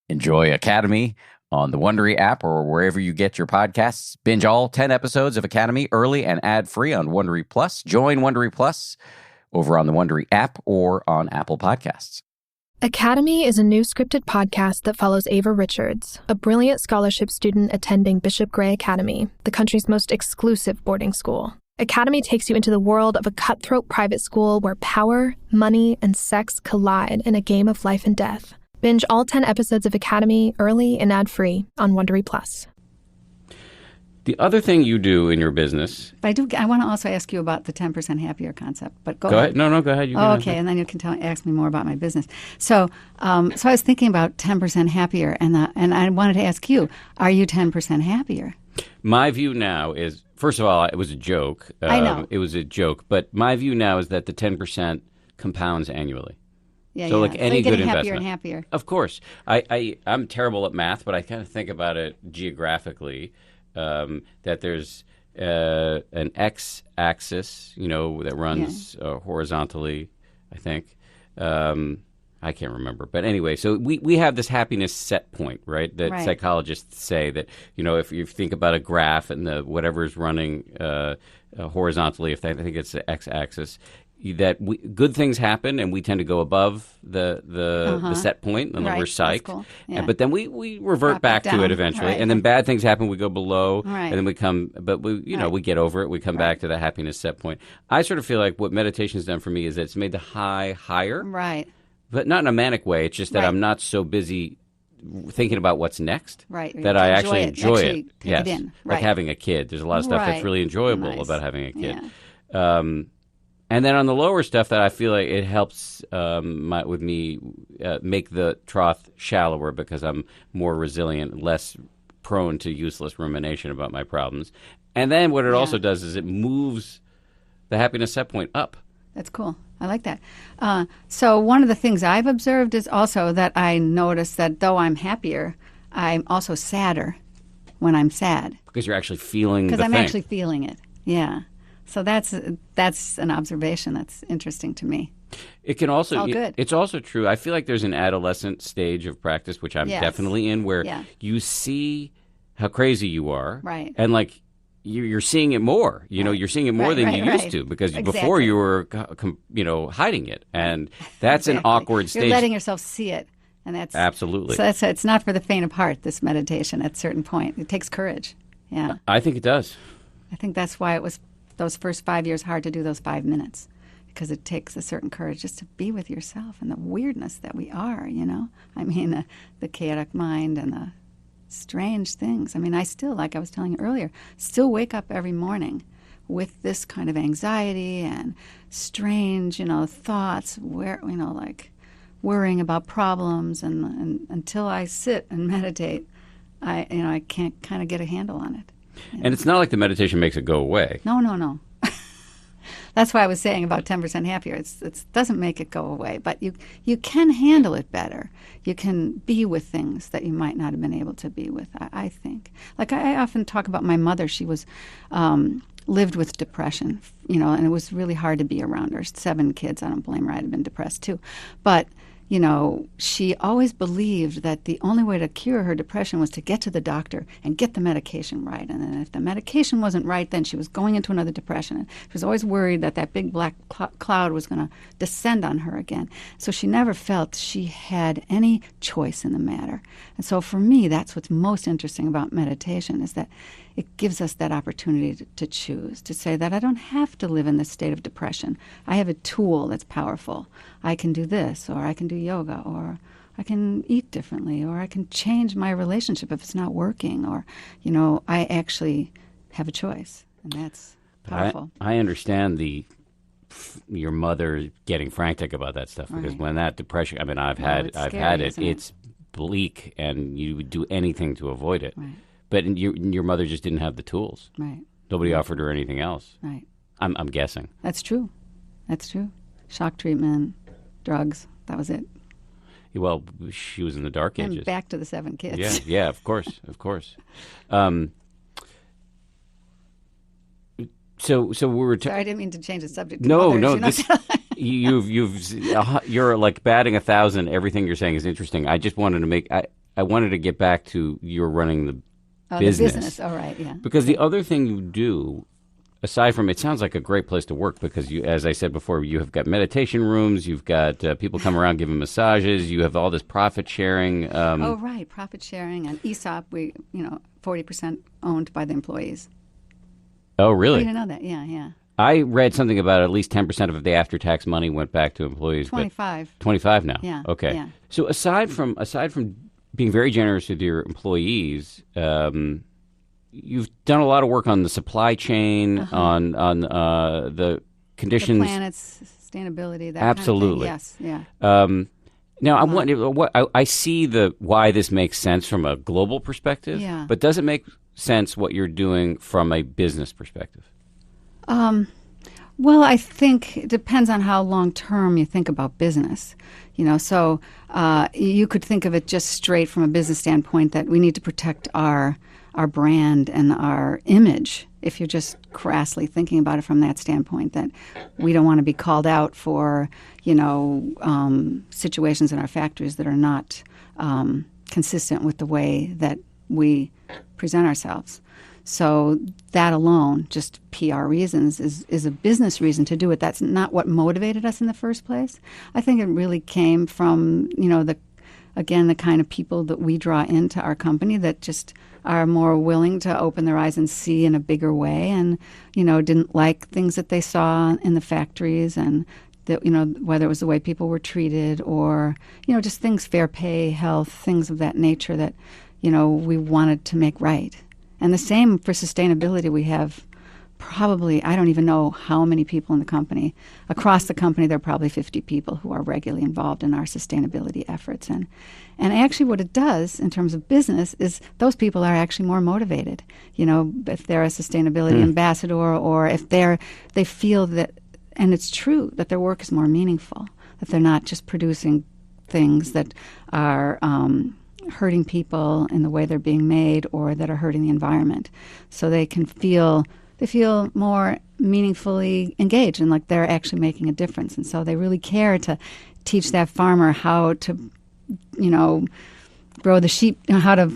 [SPEAKER 1] Enjoy Academy on the Wondery app or wherever you get your podcasts. Binge all 10 episodes of Academy early and ad-free on Wondery Plus. Join Wondery Plus over on the Wondery app or on Apple Podcasts.
[SPEAKER 4] Academy is a new scripted podcast that follows Ava Richards, a brilliant scholarship student attending Bishop Gray Academy, the country's most exclusive boarding school. Academy takes you into the world of a cutthroat private school where power, money, and sex collide in a game of life and death. Binge all 10 episodes of Academy early and ad-free on Wondery Plus.
[SPEAKER 3] The other thing you do in your business...
[SPEAKER 2] But I want to also ask you about the 10% happier concept. But go
[SPEAKER 3] ahead. No, go ahead. You can
[SPEAKER 2] okay, and then you can ask me more about my business. So I was thinking about 10% happier, and I wanted to ask you, are you 10% happier?
[SPEAKER 3] My view now is, first of all, it was a joke.
[SPEAKER 2] I know.
[SPEAKER 3] It was a joke. But my view now is that the 10% compounds annually.
[SPEAKER 2] Yeah,
[SPEAKER 3] so like any
[SPEAKER 2] you're
[SPEAKER 3] good
[SPEAKER 2] getting happier
[SPEAKER 3] investment.
[SPEAKER 2] and happier.
[SPEAKER 3] Of course. I'm terrible at math, but I kind of think about it geographically, that there's an x-axis, that runs horizontally, I think. I can't remember. But anyway, so we have this happiness set point, right, that psychologists say that, if you think about a graph and whatever's running horizontally, I think it's the x-axis, that good things happen and we tend to go above the set point and we're psyched.
[SPEAKER 2] Cool.
[SPEAKER 3] But then we revert back to it eventually. And then bad things happen, we go below, and then we come, but we get over it, we come back to the happiness set point. I sort of feel like what meditation has done for me is that it's made the high higher.
[SPEAKER 2] Right.
[SPEAKER 3] But not in a manic way. It's just that I'm not so busy thinking about what's next that I actually enjoy it.
[SPEAKER 2] Yes. It in.
[SPEAKER 3] Like having a kid. There's a lot of stuff that's really enjoyable about having a kid.
[SPEAKER 2] Yeah.
[SPEAKER 3] And then on the lower stuff that I feel like it helps with me make the trough shallower because I'm more resilient, less prone to useless rumination about my problems. And then what it also does is it moves the happiness set point up.
[SPEAKER 2] That's cool. I like that. So one of the things I've observed is also that I notice that though I'm happier, I'm also sadder when I'm sad.
[SPEAKER 3] Because you're actually feeling the thing.
[SPEAKER 2] Because I'm actually feeling it. Yeah. So that's an observation that's interesting to me.
[SPEAKER 3] It can also
[SPEAKER 2] all good.
[SPEAKER 3] It's also true. I feel like there's an adolescent stage of practice, which I'm definitely in, where you see how crazy you are,
[SPEAKER 2] right?
[SPEAKER 3] And like you're seeing it more. You're seeing it more than you used to because before you were hiding it, and that's an awkward stage.
[SPEAKER 2] You're letting yourself see it, and that's
[SPEAKER 3] absolutely.
[SPEAKER 2] So it's not for the faint of heart. This meditation at a certain point, it takes courage. Yeah,
[SPEAKER 3] I think it does.
[SPEAKER 2] I think that's why it was those first 5 years hard to do those 5 minutes, because it takes a certain courage just to be with yourself and the weirdness that we are, I mean, the chaotic mind and the strange things. I mean, I still, like I was telling you earlier, still wake up every morning with this kind of anxiety and strange, thoughts, like worrying about problems. And until I sit and meditate, I can't kind of get a handle on it.
[SPEAKER 3] And it's not like the meditation makes it go away.
[SPEAKER 2] No. that's why I was saying about 10% happier. It doesn't make it go away, but you can handle it better. You can be with things that you might not have been able to be with, I think. Like I often talk about my mother. She was lived with depression, and it was really hard to be around her. 7 kids. I don't blame her. I'd have been depressed too. But she always believed that the only way to cure her depression was to get to the doctor and get the medication right. And then if the medication wasn't right, then she was going into another depression. And she was always worried that big black cloud was going to descend on her again. So she never felt she had any choice in the matter. And so for me, that's what's most interesting about meditation, is that it gives us that opportunity to choose, to say that I don't have to live in this state of depression. I have a tool that's powerful. I can do this, or I can do yoga, or I can eat differently, or I can change my relationship if it's not working, or, I actually have a choice, and that's powerful.
[SPEAKER 3] I understand your mother getting frantic about that stuff, because when that depression, I've had it. It's bleak, and you would do anything to avoid it.
[SPEAKER 2] Right.
[SPEAKER 3] But your mother just didn't have the tools.
[SPEAKER 2] Right.
[SPEAKER 3] Nobody offered her anything else.
[SPEAKER 2] Right.
[SPEAKER 3] I'm guessing.
[SPEAKER 2] That's true. Shock treatment, drugs, that was it.
[SPEAKER 3] Well, she was in the dark ages.
[SPEAKER 2] And back to the 7 kids.
[SPEAKER 3] Yeah, of course. So we were.
[SPEAKER 2] Sorry, I didn't mean to change the subject.
[SPEAKER 3] No.
[SPEAKER 2] Mothers,
[SPEAKER 3] You're like batting 1,000. Everything you're saying is interesting. I just wanted to I wanted to get back to you're running the business.
[SPEAKER 2] The business. All right, yeah.
[SPEAKER 3] Because the other thing you do, aside from, it sounds like a great place to work, because you, as I said before, you have got meditation rooms, you've got people come around giving massages, you have all this profit sharing.
[SPEAKER 2] Right, profit sharing and ESOP. 40% owned by the employees.
[SPEAKER 3] Oh, really?
[SPEAKER 2] Oh, you didn't know that? Yeah.
[SPEAKER 3] I read something about at least 10% of the after-tax money went back to employees.
[SPEAKER 2] 25.
[SPEAKER 3] 25 now.
[SPEAKER 2] Yeah.
[SPEAKER 3] Okay.
[SPEAKER 2] Yeah.
[SPEAKER 3] So aside from being very generous with your employees, you've done a lot of work on the supply chain, on the conditions,
[SPEAKER 2] the planet's sustainability. That
[SPEAKER 3] absolutely.
[SPEAKER 2] Kind of thing. Yes. Yeah.
[SPEAKER 3] Now I wonder I see why this makes sense from a global perspective.
[SPEAKER 2] Yeah.
[SPEAKER 3] But does it make sense what you're doing from a business perspective?
[SPEAKER 2] Well, I think it depends on how long-term you think about business. So you could think of it just straight from a business standpoint, that we need to protect our brand and our image. If you're just crassly thinking about it from that standpoint, that we don't want to be called out for, situations in our factories that are not consistent with the way that we present ourselves. So that alone, just PR reasons, is a business reason to do it. That's not what motivated us in the first place. I think it really came from, the kind of people that we draw into our company that just are more willing to open their eyes and see in a bigger way, and, didn't like things that they saw in the factories, and that, whether it was the way people were treated or, just things, fair pay, health, things of that nature that, we wanted to make right. And the same for sustainability. We have probably, I don't even know how many people in the company. Across the company, there are probably 50 people who are regularly involved in our sustainability efforts. And actually what it does in terms of business is those people are actually more motivated. If they're a sustainability ambassador, or if they feel that, and it's true, that their work is more meaningful, that they're not just producing things that are hurting people in the way they're being made, or that are hurting the environment. So they feel more meaningfully engaged, and like they're actually making a difference. And so they really care to teach that farmer how to, grow the sheep, how to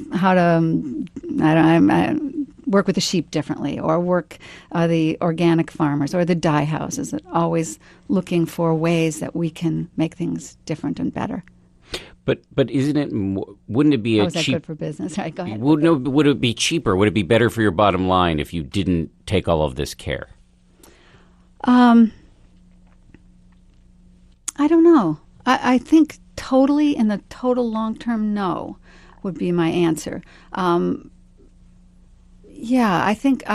[SPEAKER 2] work with the sheep differently, or work the organic farmers or the dye houses, that always looking for ways that we can make things different and better.
[SPEAKER 3] But isn't it? Wouldn't it be
[SPEAKER 2] is that good for business? Right, go ahead.
[SPEAKER 3] Would it be cheaper? Would it be better for your bottom line if you didn't take all of this care?
[SPEAKER 2] I don't know. I think totally, in the total long term, no, would be my answer. Yeah, I think.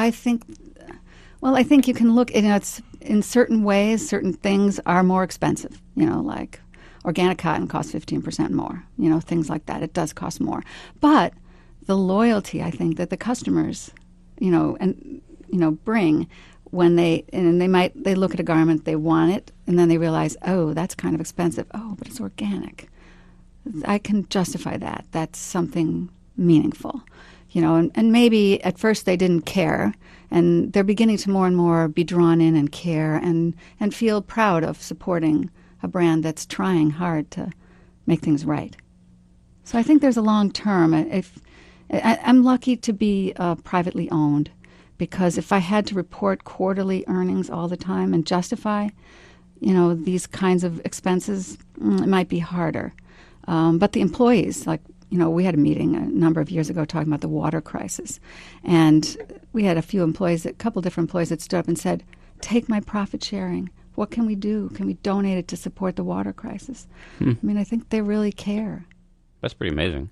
[SPEAKER 2] Well, I think you can look. It's in certain ways, certain things are more expensive. Like organic cotton costs 15% more, things like that. It does cost more. But the loyalty, I think, that the customers, bring, when they look at a garment, they want it, and then they realize, oh, that's kind of expensive. Oh, but it's organic. I can justify that. That's something meaningful, and maybe at first they didn't care, and they're beginning to more and more be drawn in and care and feel proud of supporting a brand that's trying hard to make things right. So I think there's a long term. I'm lucky to be privately owned, because if I had to report quarterly earnings all the time and justify, these kinds of expenses, it might be harder. But the employees, we had a meeting a number of years ago talking about the water crisis. And we had a couple different employees that stood up and said, take my profit sharing. What can we do? Can we donate it to support the water crisis? I mean, I think they really care.
[SPEAKER 3] That's pretty amazing.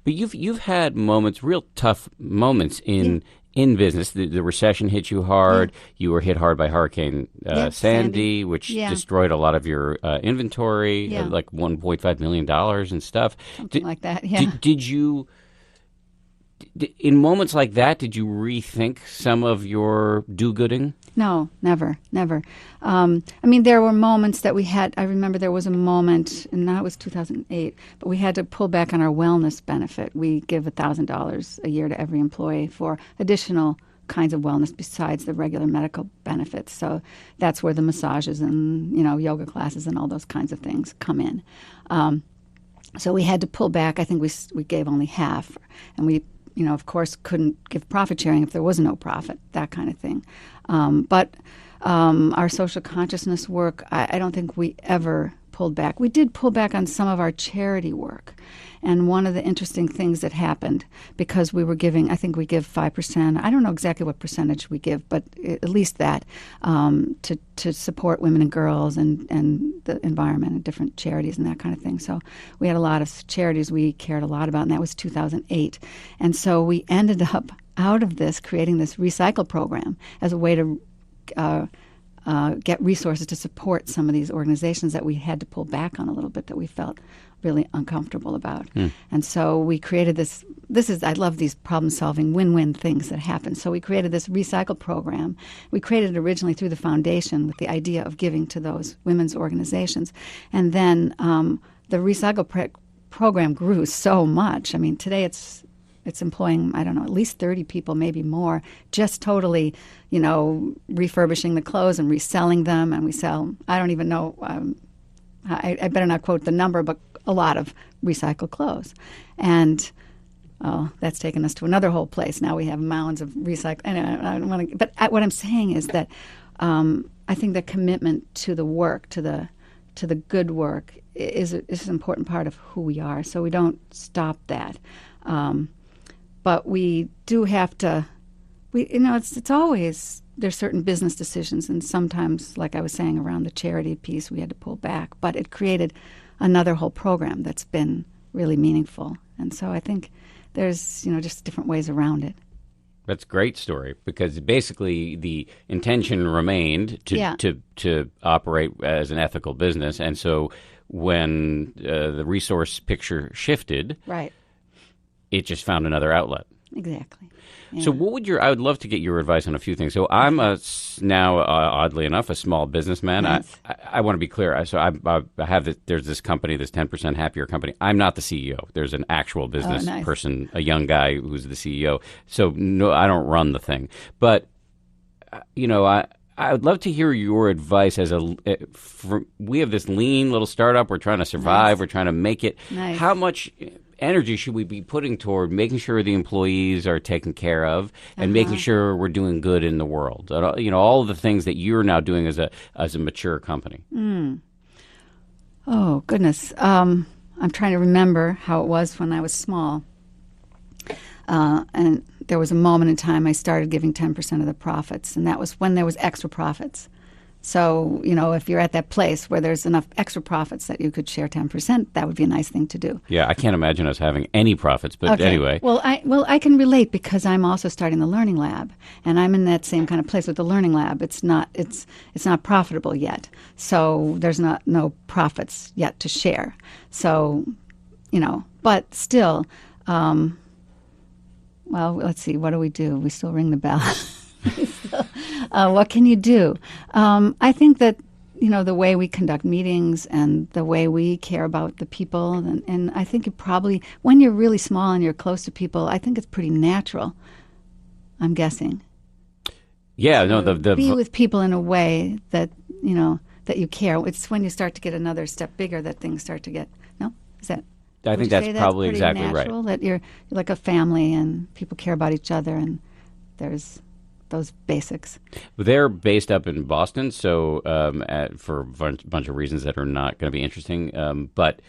[SPEAKER 3] But you've had moments, real tough moments in business. The recession hit you hard. Yeah. You were hit hard by Hurricane Sandy, which destroyed a lot of your inventory, like $1.5 million and stuff.
[SPEAKER 2] Something like that, yeah.
[SPEAKER 3] Did you, in moments like that, did you rethink some of your do-gooding?
[SPEAKER 2] No, never. There were moments that we had. I remember there was a moment, and that was 2008, but we had to pull back on our wellness benefit. We give $1,000 a year to every employee for additional kinds of wellness besides the regular medical benefits. So that's where the massages and, yoga classes and all those kinds of things come in. So we had to pull back. I think we gave only half, and we of course, couldn't give profit sharing if there was no profit, that kind of thing. But our social consciousness work, I don't think we ever pulled back. We did pull back on some of our charity work. And one of the interesting things that happened, because we were giving, I think we give 5%. I don't know exactly what percentage we give, but at least that, to support women and girls and the environment and different charities and that kind of thing. So we had a lot of charities we cared a lot about, and that was 2008. And so we ended up, out of this, creating this recycle program as a way to get resources to support some of these organizations that we had to pull back on a little bit, that we felt really uncomfortable about. And so we created I love these problem-solving win-win things that happen. So we created this recycle program. We created it originally through the foundation with the idea of giving to those women's organizations. And then the recycle program grew so much. I mean, today it's employing, I don't know, at least 30 people, maybe more, just totally, refurbishing the clothes and reselling them. And we sell, I don't even know, I better not quote the number, but a lot of recycled clothes. And that's taken us to another whole place. Now we have mounds of recycled. I don't want to, but what I'm saying is that I think the commitment to the work, to the good work, is an important part of who we are. So we don't stop that. But we do have to. It's always, there's certain business decisions, and sometimes, like I was saying, around the charity piece, we had to pull back. But it created another whole program that's been really meaningful. And so I think there's, just different ways around it.
[SPEAKER 3] That's a great story, because basically the intention remained to operate as an ethical business. And so when the resource picture shifted,
[SPEAKER 2] right,
[SPEAKER 3] it just found another outlet.
[SPEAKER 2] Exactly. Yeah.
[SPEAKER 3] So I would love to get your advice on a few things. So I'm now, oddly enough, a small businessman.
[SPEAKER 2] Nice.
[SPEAKER 3] I want to be clear. So I have there's this company, this 10% Happier company. I'm not the CEO. There's an actual business person, a young guy who's the CEO. So no, I don't run the thing. But, I would love to hear your advice we have this lean little startup. We're trying to survive. Nice. We're trying to make it.
[SPEAKER 2] Nice.
[SPEAKER 3] How much energy should we be putting toward making sure the employees are taken care of and making sure we're doing good in the world? All of the things that you're now doing as a mature company.
[SPEAKER 2] Oh, goodness. I'm trying to remember how it was when I was small. And there was a moment in time I started giving 10% of the profits, and that was when there was extra profits. So, if you're at that place where there's enough extra profits that you could share 10%, that would be a nice thing to do.
[SPEAKER 3] Yeah, I can't imagine us having any profits, but anyway.
[SPEAKER 2] Well, I can relate, because I'm also starting the Learning Lab, and I'm in that same kind of place with the Learning Lab. It's not profitable yet, so there's no profits yet to share. So, but still, well, let's see, what do? We still ring the bell. What can you do? I think that, the way we conduct meetings and the way we care about the people, and I think it probably, when you're really small and you're close to people, I think it's pretty natural, I'm guessing.
[SPEAKER 3] Yeah, no,
[SPEAKER 2] be with people in a way that, that you care. It's when you start to get another step bigger that things start to get, no? Is that...
[SPEAKER 3] I think that's probably exactly
[SPEAKER 2] natural,
[SPEAKER 3] right.
[SPEAKER 2] That you're like a family and people care about each other, and there's those basics.
[SPEAKER 3] They're based up in Boston, so for a bunch of reasons that are not going to be interesting, but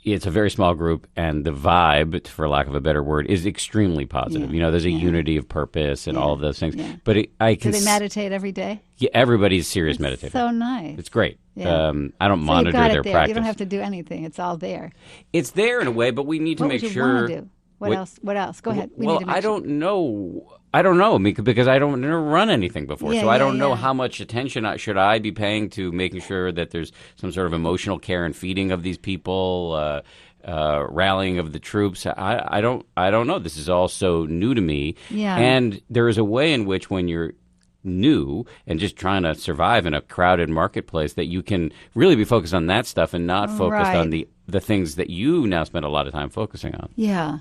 [SPEAKER 3] it's a very small group, and the vibe, for lack of a better word, is extremely positive.
[SPEAKER 2] Yeah.
[SPEAKER 3] There's a unity of purpose and all of those things.
[SPEAKER 2] Yeah.
[SPEAKER 3] But I
[SPEAKER 2] Do
[SPEAKER 3] can
[SPEAKER 2] they meditate every day?
[SPEAKER 3] Yeah, everybody's serious meditator.
[SPEAKER 2] So nice.
[SPEAKER 3] It's great.
[SPEAKER 2] Yeah.
[SPEAKER 3] I don't monitor
[SPEAKER 2] you've got
[SPEAKER 3] their
[SPEAKER 2] it there.
[SPEAKER 3] practice.
[SPEAKER 2] You don't have to do anything. It's all there.
[SPEAKER 3] It's there in a way, but we need to make
[SPEAKER 2] What would you
[SPEAKER 3] sure.
[SPEAKER 2] want to do? What else? Go ahead.
[SPEAKER 3] I don't know. I don't know because I don't never run anything before, so I don't know how much attention should I be paying to making sure that there's some sort of emotional care and feeding of these people, rallying of the troops. I don't know. This is all so new to me, and there is a way in which when you're new and just trying to survive in a crowded marketplace that you can really be focused on that stuff and not focused on the things that you now spend a lot of time focusing on.
[SPEAKER 2] Yeah.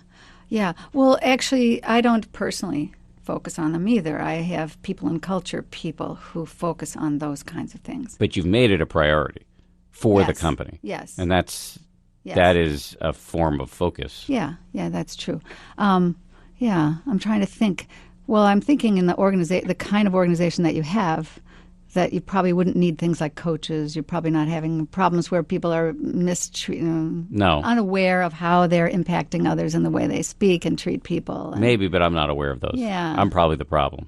[SPEAKER 2] Well, actually, I don't personally focus on them either. I have people in culture, people who focus on those kinds of things.
[SPEAKER 3] But you've made it a priority for the company.
[SPEAKER 2] Yes.
[SPEAKER 3] And that is a form of focus.
[SPEAKER 2] Yeah, that's true. I'm trying to think. Well, I'm thinking in the kind of organization that you have, that you probably wouldn't need things like coaches. You're probably not having problems where people are unaware of how they're impacting others in the way they speak and treat people.
[SPEAKER 3] Maybe, but I'm not aware of those.
[SPEAKER 2] Yeah.
[SPEAKER 3] I'm probably the problem.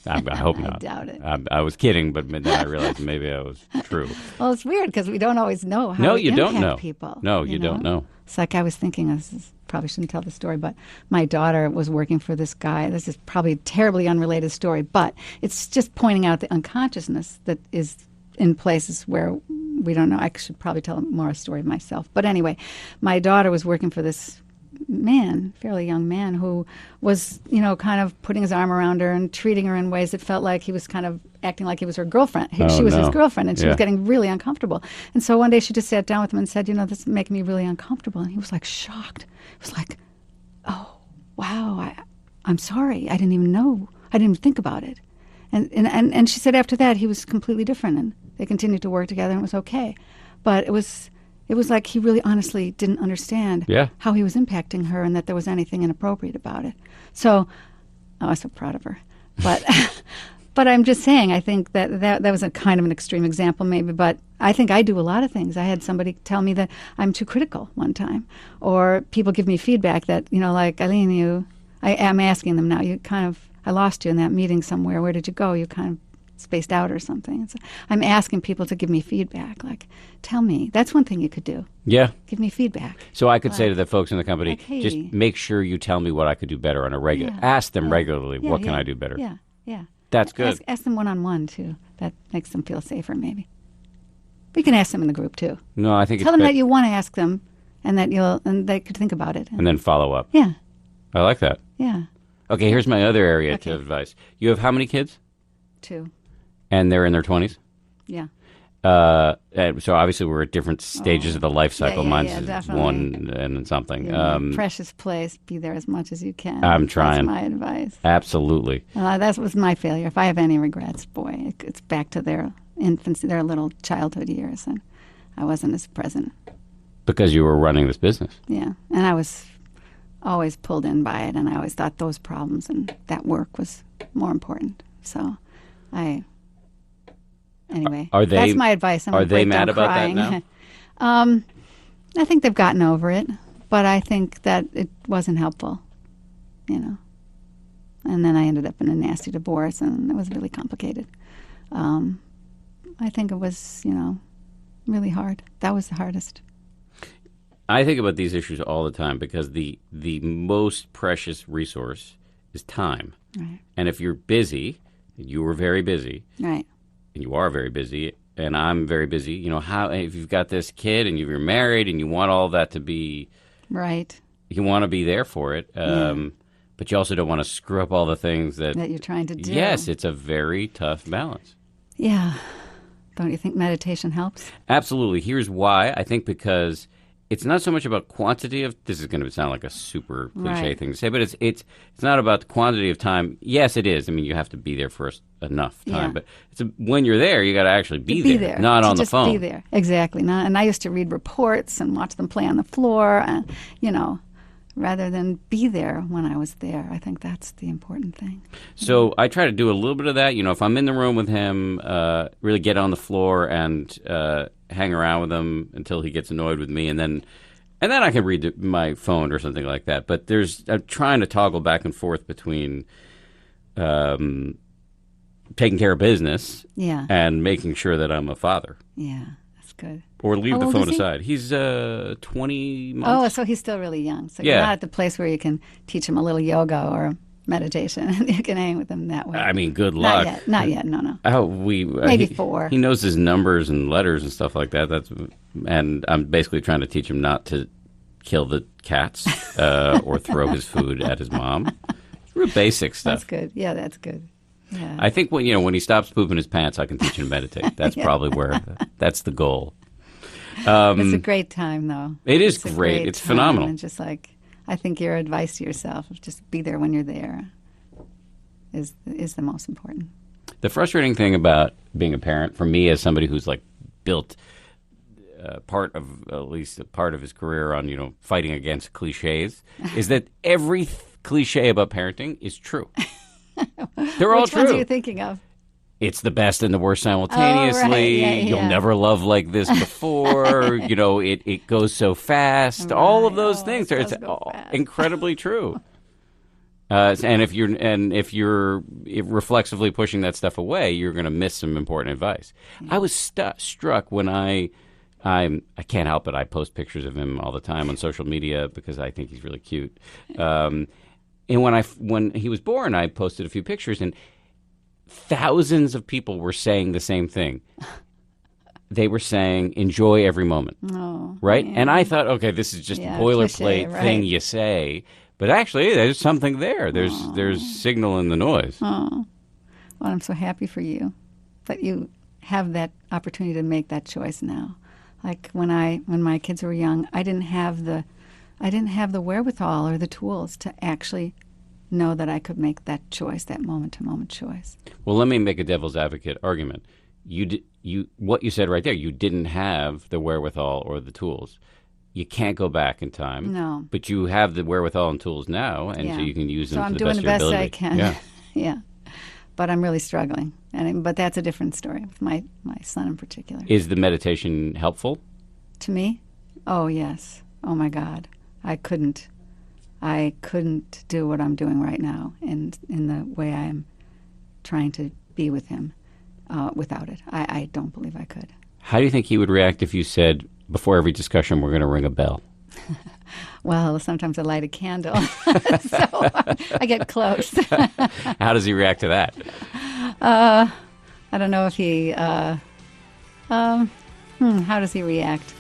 [SPEAKER 3] I hope not.
[SPEAKER 2] I doubt it.
[SPEAKER 3] I was kidding, but then I realized maybe I was true.
[SPEAKER 2] Well, it's weird because we don't always know how we impact people.
[SPEAKER 3] No, you don't know.
[SPEAKER 2] It's like I was thinking, probably shouldn't tell the story, but my daughter was working for this guy. This is probably a terribly unrelated story, but it's just pointing out the unconsciousness that is in places where we don't know. I should probably tell more a story myself. But anyway, my daughter was working for this man, fairly young man, who was, kind of putting his arm around her and treating her in ways that felt like he was kind of acting like he was her girlfriend. She was his girlfriend, and she was getting really uncomfortable. And so one day she just sat down with him and said, this is making me really uncomfortable. And he was like shocked. It was like, oh, wow, I'm sorry. I didn't even know. I didn't even think about it. And she said after that he was completely different, and they continued to work together, and it was okay. But it was like he really honestly didn't understand how he was impacting her and that there was anything inappropriate about it. So I was so proud of her. But but I'm just saying, I think that was a kind of an extreme example maybe, but I think I do a lot of things. I had somebody tell me that I'm too critical one time, or people give me feedback that, like, Eileen, I'm asking them now, I lost you in that meeting somewhere. Where did you go? You kind of spaced out or something. So I'm asking people to give me feedback, like, tell me. That's one thing you could do.
[SPEAKER 3] Yeah.
[SPEAKER 2] Give me feedback.
[SPEAKER 3] So I could say to the folks in the company,
[SPEAKER 2] like, hey,
[SPEAKER 3] just make sure you tell me what I could do better on a regular. Ask them regularly, what can I do better?
[SPEAKER 2] Yeah.
[SPEAKER 3] That's good.
[SPEAKER 2] Ask them one-on-one, too. That makes them feel safer, maybe. We can ask them in the group, too.
[SPEAKER 3] No, I think
[SPEAKER 2] Tell them that you want to ask them and that they could think about it.
[SPEAKER 3] And then follow up.
[SPEAKER 2] Yeah.
[SPEAKER 3] I like that.
[SPEAKER 2] Yeah.
[SPEAKER 3] Okay, here's my other area of advice. You have how many kids?
[SPEAKER 2] 2.
[SPEAKER 3] And they're in their 20s?
[SPEAKER 2] Yeah.
[SPEAKER 3] So obviously we're at different stages of the life cycle. Mine's
[SPEAKER 2] definitely.
[SPEAKER 3] 1 and something.
[SPEAKER 2] Precious place. Be there as much as you can.
[SPEAKER 3] I'm trying.
[SPEAKER 2] That's my advice.
[SPEAKER 3] Absolutely.
[SPEAKER 2] That was my failure. If I have any regrets, boy, it's back to their infancy, their little childhood years, and I wasn't as present.
[SPEAKER 3] Because you were running this business.
[SPEAKER 2] Yeah, and I was always pulled in by it, and I always thought those problems and that work was more important. So Anyway, that's my advice.
[SPEAKER 3] Are they mad about
[SPEAKER 2] crying.
[SPEAKER 3] that now?
[SPEAKER 2] I think they've gotten over it, but I think that it wasn't helpful, And then I ended up in a nasty divorce, and it was really complicated. I think it was, really hard. That was the hardest.
[SPEAKER 3] I think about these issues all the time because the most precious resource is time.
[SPEAKER 2] Right.
[SPEAKER 3] And if you're busy, you were very busy.
[SPEAKER 2] Right.
[SPEAKER 3] And you are very busy, and I'm very busy. If you've got this kid and you're married and you want all that to be
[SPEAKER 2] right,
[SPEAKER 3] you want to be there for it. But you also don't want to screw up all the things that
[SPEAKER 2] you're trying to do.
[SPEAKER 3] Yes, it's a very tough balance.
[SPEAKER 2] Yeah. Don't you think meditation helps?
[SPEAKER 3] Absolutely. Here's why. I think because it's not so much about quantity of. This is going to sound like a super cliche thing to say, but it's not about the quantity of time. Yes, it is. I mean, you have to be there for enough time, but when you're there, you got to actually be there, not on the phone.
[SPEAKER 2] Be there, exactly. And I used to read reports and watch them play on the floor, and rather than be there when I was there. I think that's the important thing.
[SPEAKER 3] So I try to do a little bit of that. If I'm in the room with him, really get on the floor and hang around with him until he gets annoyed with me, and then I can read my phone or something like that. But I'm trying to toggle back and forth between taking care of business and making sure that I'm a father.
[SPEAKER 2] Yeah, that's good.
[SPEAKER 3] Or leave the phone aside. He's 20 months.
[SPEAKER 2] Oh, so he's still really young. So you're not at the place where you can teach him a little yoga or meditation. You can hang with him that way.
[SPEAKER 3] I mean, good luck.
[SPEAKER 2] Not yet. No.
[SPEAKER 3] Maybe
[SPEAKER 2] 4.
[SPEAKER 3] He knows his numbers and letters and stuff like that. And I'm basically trying to teach him not to kill the cats or throw his food at his mom. Real basic stuff.
[SPEAKER 2] That's good. Yeah, that's good. Yeah.
[SPEAKER 3] I think when he stops pooping his pants, I can teach him to meditate. That's probably where that's the goal.
[SPEAKER 2] It's a great time, though.
[SPEAKER 3] It is great. It's phenomenal.
[SPEAKER 2] And just I think your advice to yourself of just be there when you're there is the most important.
[SPEAKER 3] The frustrating thing about being a parent, for me as somebody who's built part of his career on fighting against cliches, is that every cliche about parenting is true. They're all true.
[SPEAKER 2] Which ones are you thinking of?
[SPEAKER 3] It's the best and the worst simultaneously.
[SPEAKER 2] Yeah.
[SPEAKER 3] You'll never love like this before. It goes so fast. Right. All of those things are incredibly true. And if you're reflexively pushing that stuff away, you're going to miss some important advice. Yeah. I was struck when I can't help it. I post pictures of him all the time on social media because I think he's really cute. And when he was born, I posted a few pictures, and thousands of people were saying the same thing. They were saying, enjoy every moment. Oh, right? Man. And I thought, okay, this is just a boilerplate thing you say. But actually, there's something there. There's signal in the noise.
[SPEAKER 2] Oh. Well, I'm so happy for you that you have that opportunity to make that choice now. Like when my kids were young, I didn't have the wherewithal or the tools to actually know that I could make that choice, that moment-to-moment choice.
[SPEAKER 3] Well, let me make a devil's advocate argument. What you said right there, you didn't have the wherewithal or the tools. You can't go back in time.
[SPEAKER 2] No.
[SPEAKER 3] But you have the wherewithal and tools now, and so you can use them to the best of your ability.
[SPEAKER 2] So I'm doing the best I can. Yeah. But I'm really struggling. But that's a different story with my son in particular.
[SPEAKER 3] Is the meditation helpful?
[SPEAKER 2] To me? Oh, yes. Oh, my God. I couldn't do what I'm doing right now in the way I am trying to be with him without it. I don't believe I could.
[SPEAKER 3] How do you think he would react if you said, before every discussion, we're going to ring a bell?
[SPEAKER 2] Well, sometimes I light a candle, so I get close.
[SPEAKER 3] How does he react to that?
[SPEAKER 2] I don't know if he... how does he react?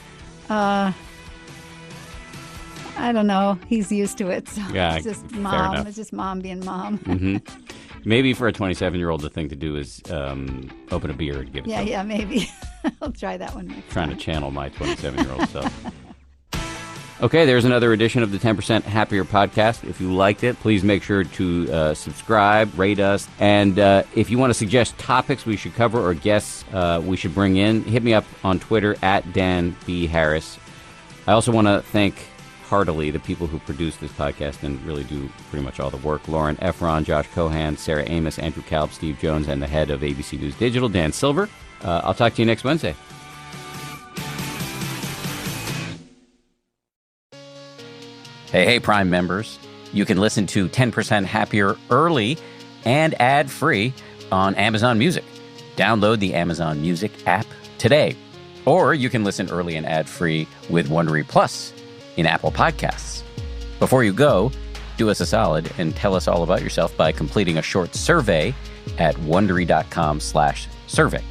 [SPEAKER 2] I don't know. He's used to it. So
[SPEAKER 3] yeah,
[SPEAKER 2] it's just mom. It's just mom being mom.
[SPEAKER 3] Mm-hmm. Maybe for a 27-year-old, the thing to do is open a beer and give it to him.
[SPEAKER 2] Yeah, maybe. I'll try that one next
[SPEAKER 3] Trying
[SPEAKER 2] time.
[SPEAKER 3] to channel my 27-year-old self. Okay, there's another edition of the 10% Happier podcast. If you liked it, please make sure to subscribe, rate us, and if you want to suggest topics we should cover or guests we should bring in, hit me up on Twitter at Dan B. Harris. I also want to thank heartily the people who produce this podcast and really do pretty much all the work. Lauren Efron, Josh Cohan, Sarah Amos, Andrew Kalb, Steve Jones, and the head of ABC News Digital, Dan Silver. I'll talk to you next Wednesday.
[SPEAKER 1] Hey, Prime members. You can listen to 10% Happier early and ad-free on Amazon Music. Download the Amazon Music app today. Or you can listen early and ad-free with Wondery Plus in Apple Podcasts. Before you go, do us a solid and tell us all about yourself by completing a short survey at Wondery.com/survey.